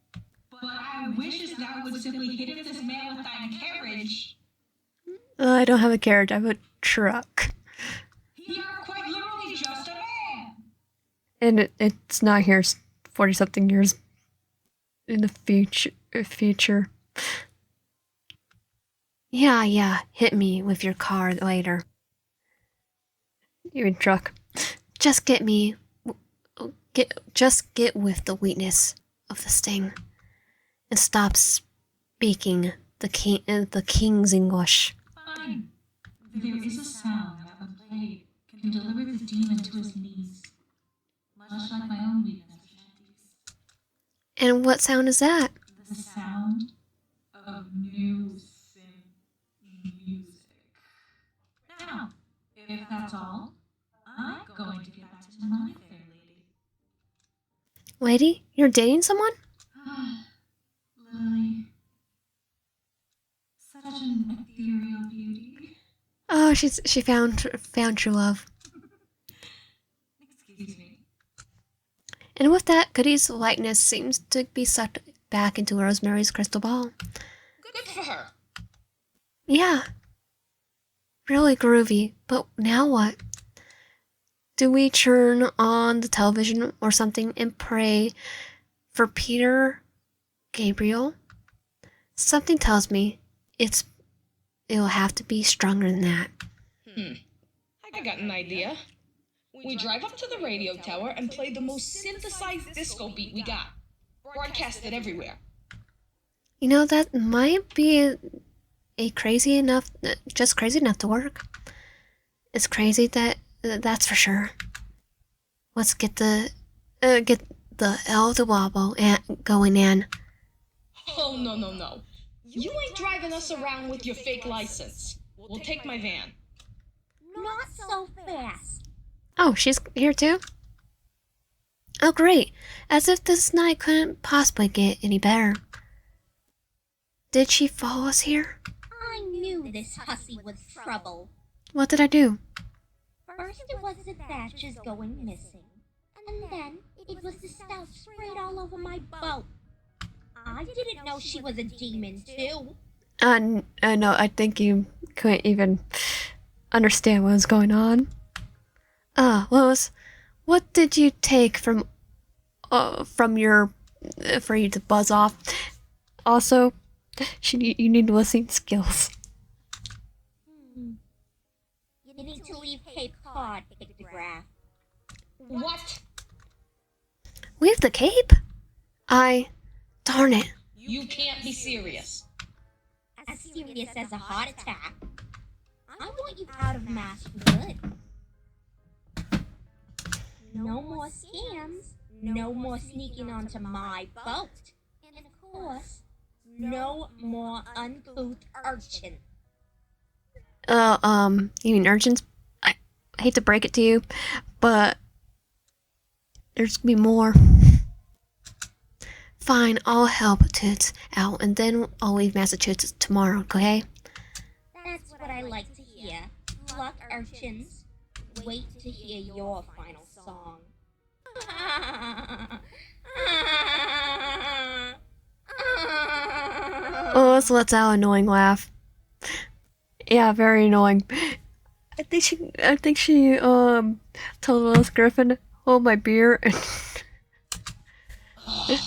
But I wish as thou would simply hit this man with thine carriage. I don't have a carriage, I have a truck. He are quite literally just a man. And it's not here 40-something years in the future. Yeah, hit me with your car later. Your truck. Just get with the weakness of the sting. And stop speaking the king's English. Fine. There is a sound that when played can deliver the demon to his knees. Much like my own weakness, Shanties. And what sound is that? The sound of new music. Now, if that's all, I'm going to get back to my fair lady. Lady, you're dating someone? Lily. Such an ethereal beauty. Oh, she found true love. Excuse And with that, Goody's likeness seems to be sucked back into Rosemary's crystal ball. Good for her. Yeah. Really groovy. But now what? Do we turn on the television or something and pray for Peter Gabriel? Something tells me it'll have to be stronger than that. I got an idea. We drive up to the radio tower and play the most synthesized disco beat we got. Broadcast it everywhere. You know, that might be just crazy enough to work. It's crazy that's for sure. Let's get the El the Wobble going in. Oh, no. You ain't driving us around with your fake license. We'll take my van. Not so fast. Oh, she's here too? Oh, great. As if this night couldn't possibly get any better. Did she follow us here? I knew this hussy was trouble. What did I do? First it was the thatches going missing. And then it was the stuff sprayed all over my boat. I didn't know she was a demon too. No, I think you couldn't even understand what was going on. Lois, what did you take from your, for you to buzz off? Also, you need listening skills. You need to leave Cape Cod, pictograph. What? Leave the Cape? Darn it. You can't be serious. As serious as a heart attack. I want you out of Mass for good. No more scams. No more sneaking onto my boat. And of course, no more uncouth urchin. You mean urchins? I hate to break it to you, but there's gonna be more. Fine, I'll help Toots out, and then I'll leave Massachusetts tomorrow, okay? That's what I like to hear. Luck, urchins. Wait to hear your final song. Oh, so let's out annoying laugh. Yeah, very annoying. I think she told Lois Griffin, hold my beer. Why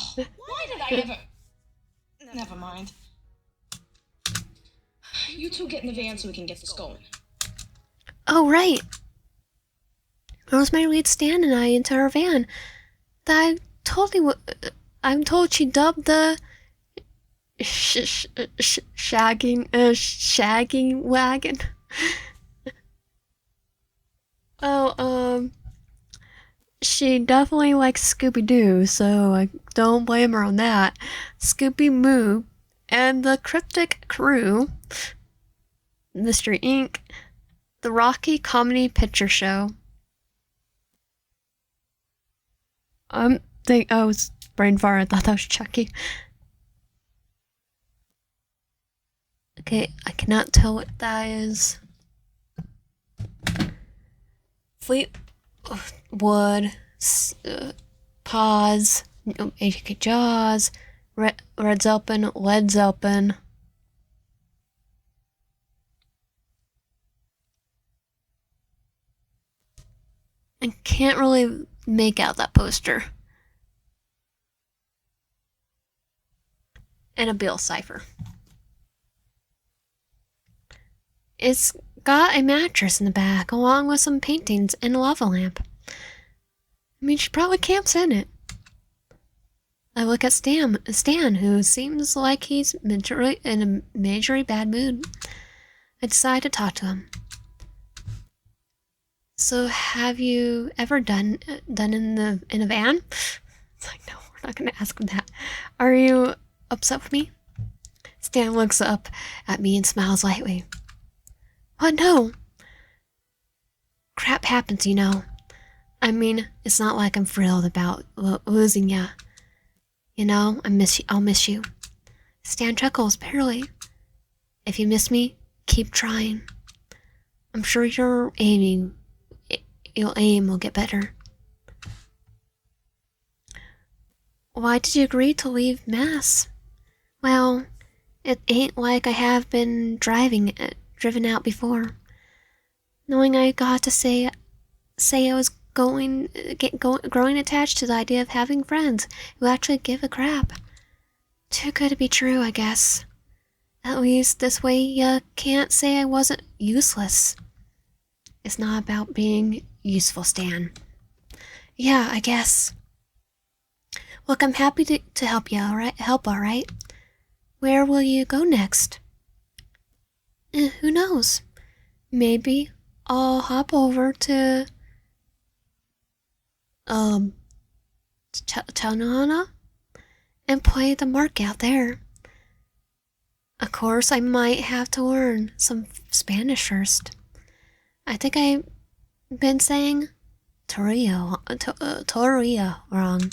did I ever... Never mind. You two get in the van so we can get this going. Oh, right. Rosemary leads Stan and I into her van. I'm told she dubbed the shagging wagon. She definitely likes Scooby-Doo, so I don't blame her on that. Scooby-Moo and the Cryptic Crew, Mystery Inc., the Rocky Comedy Picture Show. I was brain fart. I thought that was Chucky. Okay, I cannot tell what that is. Fleetwood, Pause, AJK Jaws, Red Zeppelin, Led Zeppelin. I can't really make out that poster. And a bill cipher. It's got a mattress in the back, along with some paintings and a lava lamp. I mean, she probably camps in it. I look at Stan, who seems like he's in a majorly bad mood. I decide to talk to him. So, have you ever done in a van? It's like, no, we're not gonna ask him that. Are you upset with me? Stan looks up at me and smiles lightly. What? No. Crap happens, you know. I mean, it's not like I'm thrilled about losing ya. You know, I'll miss you. Stan chuckles bitterly. If you miss me, keep trying. I'm sure your aim will get better. why did you agree to leave Mass? Well, it ain't like I have been driven out before. Knowing I got to say I was growing attached to the idea of having friends who actually give a crap. Too good to be true, I guess. At least this way you can't say I wasn't useless. It's not about being useful, Stan. Yeah, I guess. Look, I'm happy to help you, alright? Where will you go next? Who knows? Maybe I'll hop over to Tanana and play the mark out there. Of course, I might have to learn some Spanish first. I think I've been saying Torilla wrong.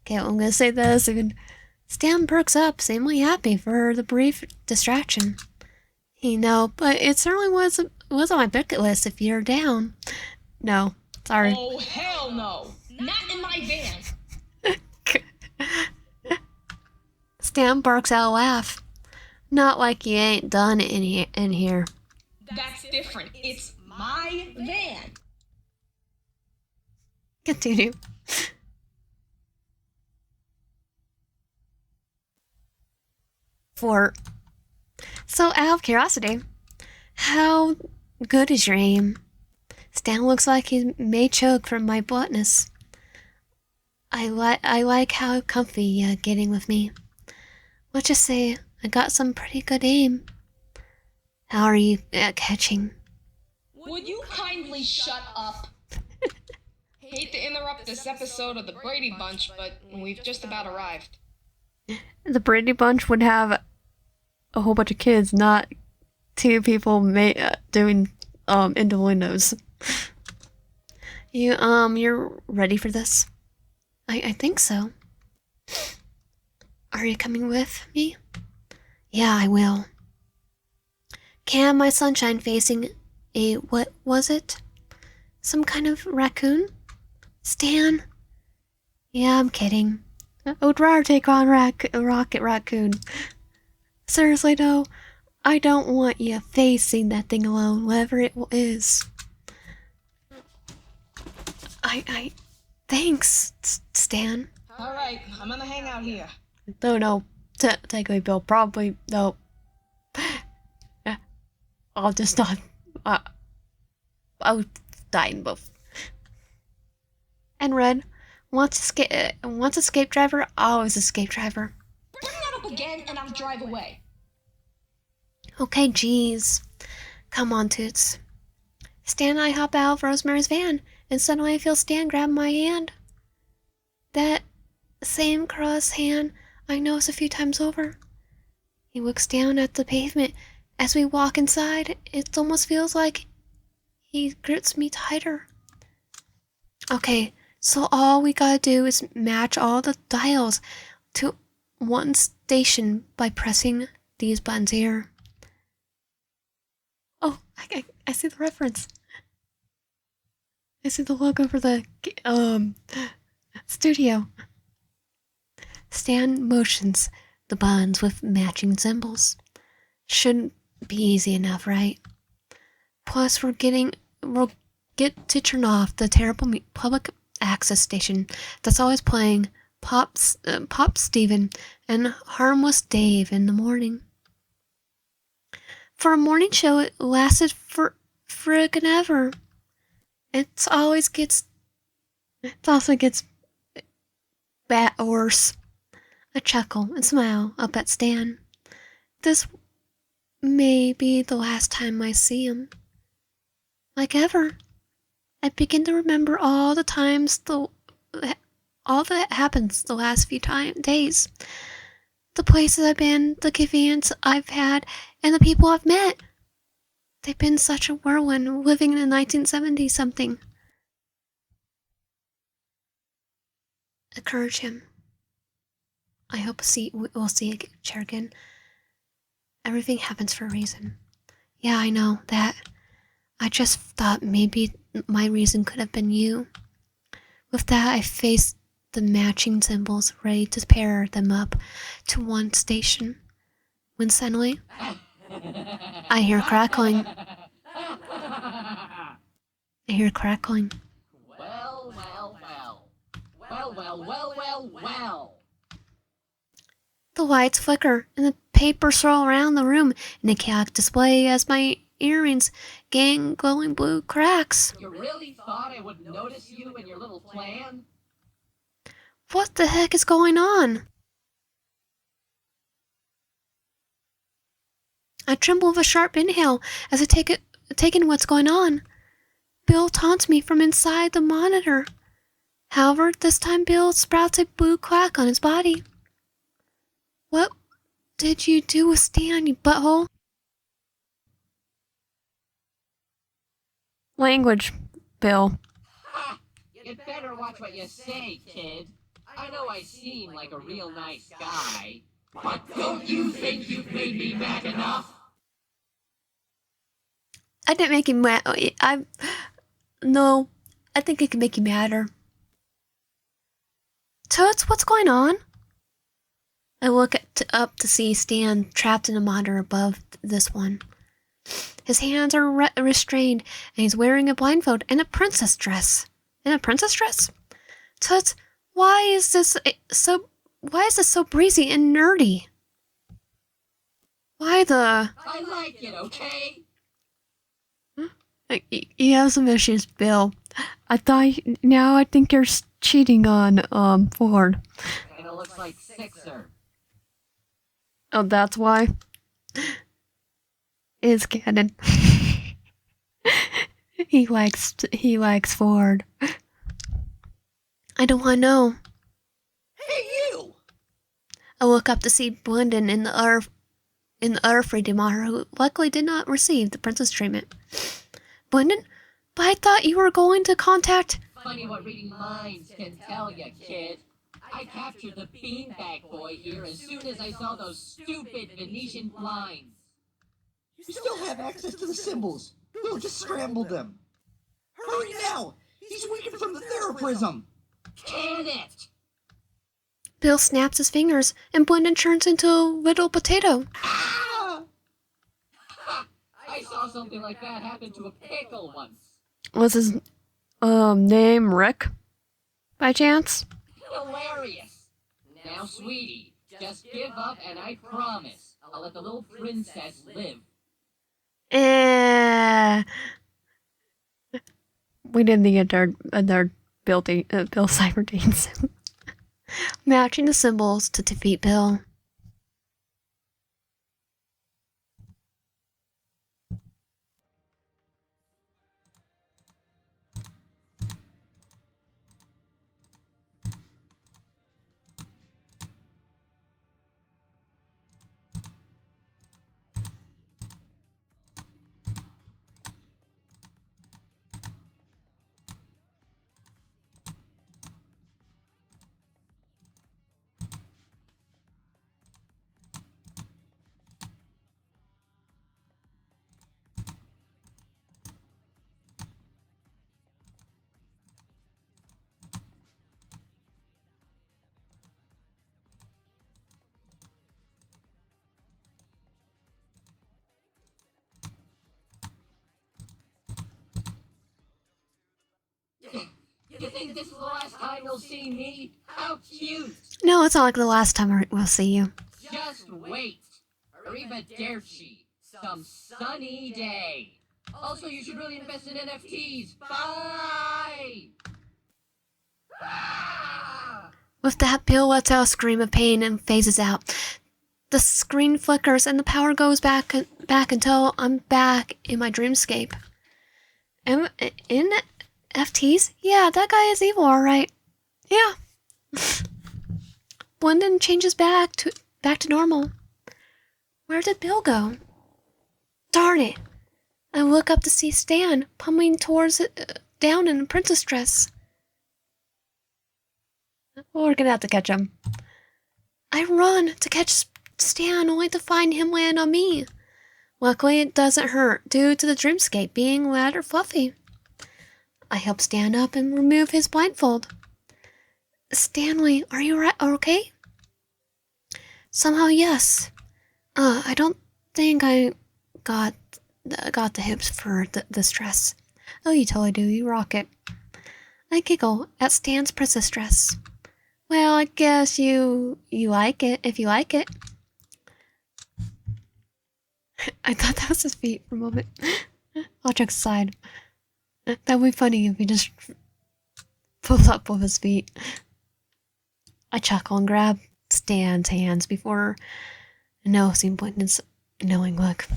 Okay, I'm gonna say this and Stan perks up, seemingly happy for the brief distraction. But it certainly was on my bucket list if you're down. No, sorry. Oh, hell no! Not in my van! Stan barks out a laugh. Not like you ain't done it in here. That's different. It's my van. Continue. So, out of curiosity, how good is your aim? Stan looks like he may choke from my bluntness. I like how comfy you're getting with me. Let's just say I got some pretty good aim. How are you catching? Would you kindly shut up? Hate to interrupt this episode of the Brady Bunch, but we've just about arrived. The Brady Bunch would have a whole bunch of kids, not two people doing into windows. You're ready for this? I think so. Are you coming with me? Yeah, I will. Cam, my sunshine facing a, what was it? Some kind of raccoon? Stan? Yeah, I'm kidding. I would rather take on a rocket raccoon. Seriously though, I don't want you facing that thing alone, whatever it is. Thanks, Stan. Alright, I'm gonna hang out here. No, take away Bill, probably, no. I'll just not, I'll die in both. And Red, once escape driver, always escape driver. Bring that up again and I'll drive away. Okay, geez. Come on, Toots. Stan and I hop out of Rosemary's van, and suddenly I feel Stan grab my hand. That same cross hand I noticed a few times over. He looks down at the pavement. As we walk inside, it almost feels like he grips me tighter. Okay, so all we gotta do is match all the dials to one station by pressing these buttons here. Oh, I see the reference. I see the logo for the studio. Stan motions the buttons with matching symbols. Shouldn't be easy enough, right? Plus, we'll get to turn off the terrible public access station that's always playing Pop Steven and Harmless Dave in the morning. For a morning show, it lasted for friggin' ever. It also gets worse. A chuckle and smile up at Stan. This may be the last time I see him. Like ever. I begin to remember all the times all that happens the last few days. The places I've been, the convenience I've had, and the people I've met. They've been such a whirlwind living in the 1970s something. Encourage him. I hope we'll see each other again. Everything happens for a reason. Yeah, I know that. I just thought maybe my reason could have been you. With that, I face the matching symbols ready to pair them up to one station. When suddenly, I hear crackling. I hear crackling. Well, well, well. Well, well, well, well, well. The lights flicker and the paper swirl around the room in a chaotic display as my earrings gain glowing blue cracks. You really thought I would notice you and your little plan? What the heck is going on? I tremble with a sharp inhale as I take in what's going on. Bill taunts me from inside the monitor. However, this time Bill sprouts a blue quack on his body. What did you do with Stan, you butthole? Language, Bill. Ha! You'd better watch what you say, kid. I know I seem like a real nice guy, but don't you think you've made me mad enough? I didn't make him mad. No, I think it can make you madder. Toots, what's going on? I look up to see Stan trapped in a monitor above this one. His hands are restrained, and he's wearing a blindfold and a princess dress. In a princess dress? Toots, why is this so breezy and nerdy? Why the... I like it, okay? You have some issues, Bill. I think you're cheating on Ford. Kinda looks like Sixer. Oh, that's why? It's canon. He likes Ford. I don't want to know. Hey, you! I look up to see Blendon in the other freedom monitor who luckily did not receive the princess treatment. Blendon, but I thought you were going to contact... Funny what reading minds can tell ya, kid. I captured the beanbag boy here as soon as I saw those stupid Venetian blinds. You still have access to the symbols. Bill just scrambled them. Hurry now! He's weakened from the theraprism. Can it? Bill snaps his fingers and Blendon turns into a little potato. Ah! I saw something like that happen to a pickle once. Was his name Rick? By chance? Hilarious. Now, sweetie, just give up and I promise I'll let the little princess live. We didn't need their Bill Cyberdeans. Matching the symbols to defeat Bill. You think this is the last time you'll see me? How cute! No, it's not like the last time we'll see you. Just wait. Arrivederci. Some sunny day. Also, you should really invest in NFTs. Bye! Ah! With that, Bill lets out a scream of pain and phases out. The screen flickers and the power goes back until I'm back in my dreamscape. In FTs? Yeah, that guy is evil, alright. Yeah. Blendon changes back to normal. Where did Bill go? Darn it. I look up to see Stan pummeling towards it, down in a princess dress. We're gonna have to catch him. I run to catch Stan only to find him land on me. Luckily, it doesn't hurt due to the dreamscape being rather fluffy. I help Stan up and remove his blindfold. Stanley, are you okay? Somehow, yes. I don't think I got got the hips for the stress. Oh, you totally do. You rock it. I giggle at Stan's princess dress. Well, I guess you like it if you like it. I thought that was his feet for a moment. All jokes aside, that would be funny if he just pulls up with his feet. I chuckle and grab Stan's hands before noticing Boynton's knowing look.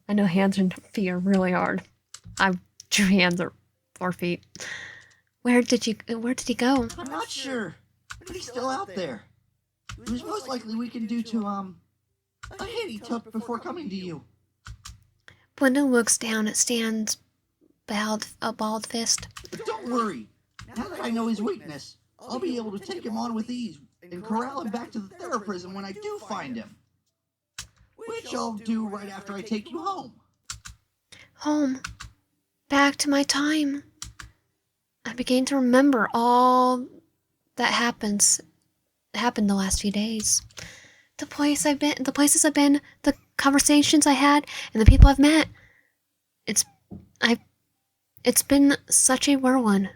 I know hands and feet are really hard. I drew hands or 4 feet. Where did he go? I'm not sure, but he's still out there. It was most likely we can do to, a hit he took before coming to you. Boynton looks down at Stan's bald fist. But don't worry. Now that I know his weakness, I'll be able to take him on with ease and corral him back to the Theraprison when I do find him. Which I'll do right after I take you home. Home. Back to my time. I began to remember all that happened the last few days. The places I've been, the conversations I had, and the people I've met. It's been such a whirlwind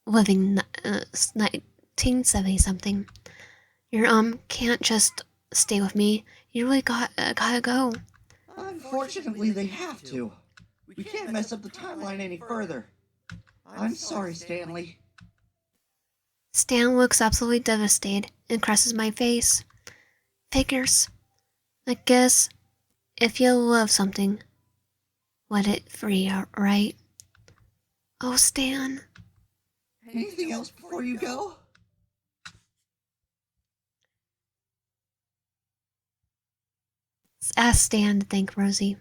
living 1970 something. Your can't just stay with me. You really gotta go. Unfortunately, they have to. We can't mess up the timeline any further. I'm sorry, Stanley. Stan looks absolutely devastated and crosses my face. Figures. I guess if you love something, let it free, right? Oh, Stan. Anything else before you go? Ask Stan to thank Rosie.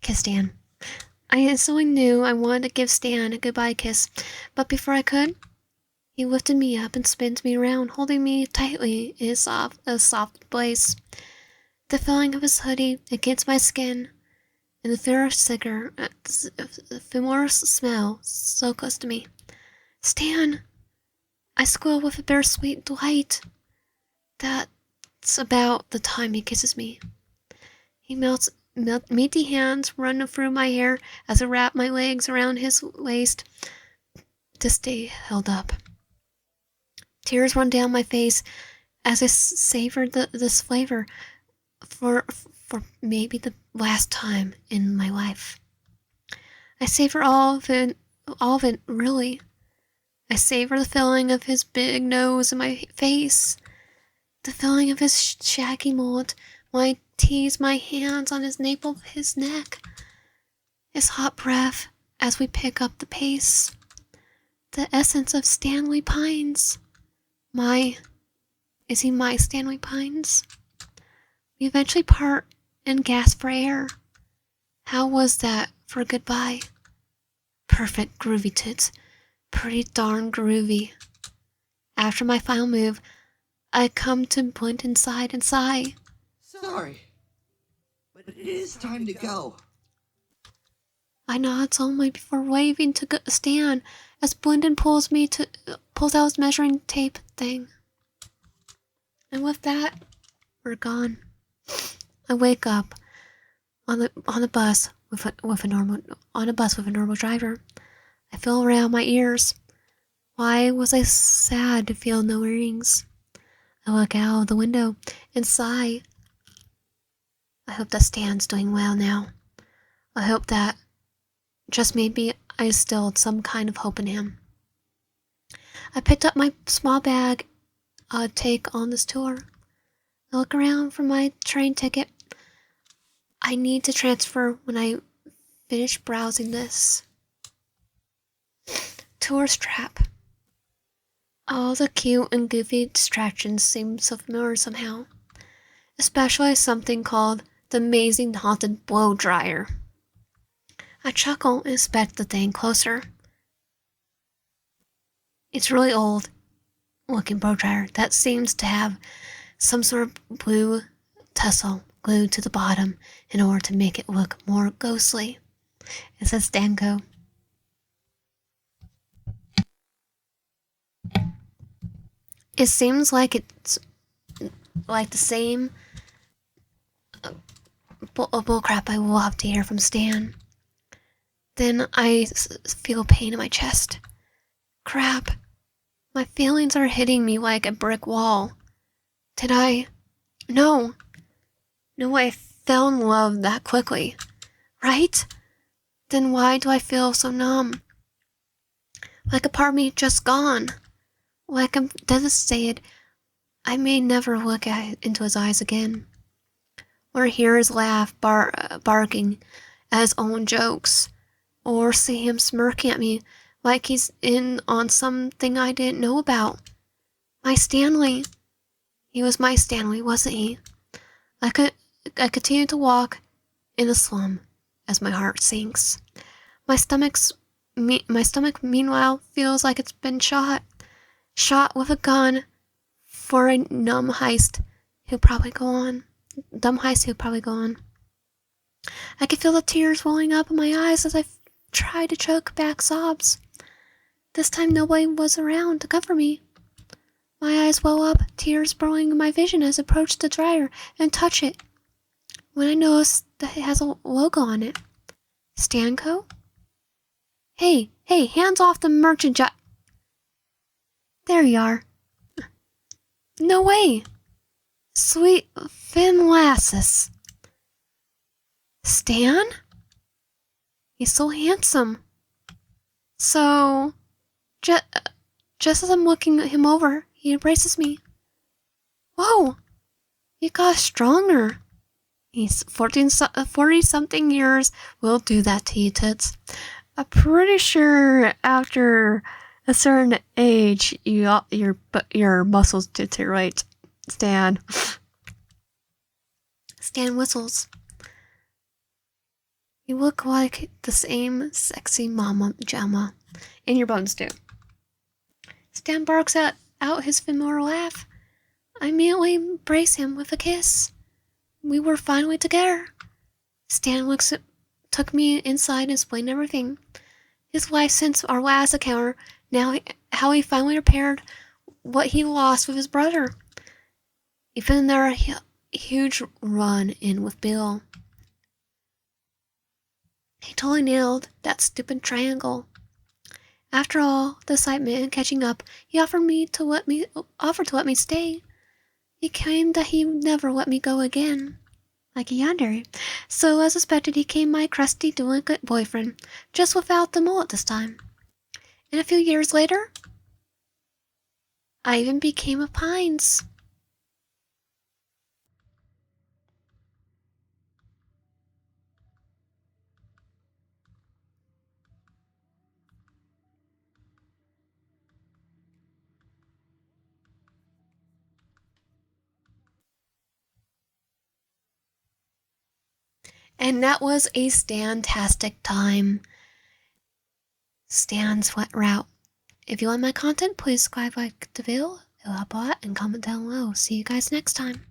Kiss Stan. I instantly knew I wanted to give Stan a goodbye kiss, but before I could, he lifted me up and spins me around, holding me tightly in his soft embrace. The feeling of his hoodie against my skin, and the familiar smell so close to me. Stan! I squeal with a bittersweet delight. That's about the time he kisses me. He meaty hands run through my hair as I wrap my legs around his waist to stay held up. Tears run down my face as I savor this flavor for maybe the last time in my life. I savor all of it, really. I savor the feeling of his big nose in my face, the feeling of his shaggy mullet, when I tease my hands on his nape of his neck, his hot breath as we pick up the pace, the essence of Stanley Pines. Is he my Stanley Pines? We eventually part and gasp for air. How was that for goodbye? Perfect groovy tits. Pretty darn groovy. After my final move, I come to blink inside and sigh. Sorry, but it is time to go. I nods only before waving to Stan as Blendon pulls out his measuring tape thing. And with that, we're gone. I wake up on the bus with a normal driver. I feel around my ears. Why was I sad to feel no earrings? I look out of the window and sigh. I hope that Stan's doing well now. I hope that just maybe I instilled some kind of hope in him. I picked up my small bag I'd take on this tour. I look around for my train ticket. I need to transfer when I finish browsing this. Tourist trap. All the cute and goofy distractions seem so familiar somehow. Especially something called the Amazing Haunted Blow Dryer. I chuckle and inspect the thing closer. It's really old looking blow dryer that seems to have some sort of blue tussle glued to the bottom in order to make it look more ghostly. It says Danko. It seems like it's like the same bullcrap I love to hear from Stan. Then I feel pain in my chest. Crap. My feelings are hitting me like a brick wall. Did I? No. No way I fell in love that quickly. Right? Then why do I feel so numb? Like a part of me just gone. Like I'm devastated. I may never look into his eyes again. Or hear his laugh barking at his own jokes. Or see him smirking at me like he's in on something I didn't know about. My Stanley. He was my Stanley, wasn't he? I continue to walk in the slum as my heart sinks. My stomach, meanwhile, feels like it's been shot with a gun for a dumb heist who'll probably go on. I can feel the tears welling up in my eyes as I try to choke back sobs. This time nobody was around to cover me. My eyes well up, tears burrowing in my vision as I approach the dryer and touch it. When I notice that it has a logo on it. Stanco? Hey, hands off the merchant There you are. No way! Sweet Finn Lasses. Stan? He's so handsome. So, just as I'm looking him over, he embraces me. Whoa! He got stronger. He's 40-something years will do that to you, Toots. I'm pretty sure after a certain age, your muscles deteriorate. Stan. Stan whistles. You look like the same sexy mama Gemma. And your bones do. Stan barks out his familiar laugh. I immediately embrace him with a kiss. We were finally together. Stan took me inside and explained everything. His life since our last encounter, how he finally repaired what he lost with his brother. Even their huge run-in with Bill. He totally nailed that stupid triangle. After all the excitement and catching up, he offered to let me stay. He claimed that he would never let me go again. Like yonder. So as expected, he became my crusty, delinquent boyfriend, just without the mullet this time. And a few years later, I even became a Pines. And that was a Stantastic time. Stan's wet route. If you like my content, please subscribe, like the video, it'll help a lot, and comment down below. See you guys next time.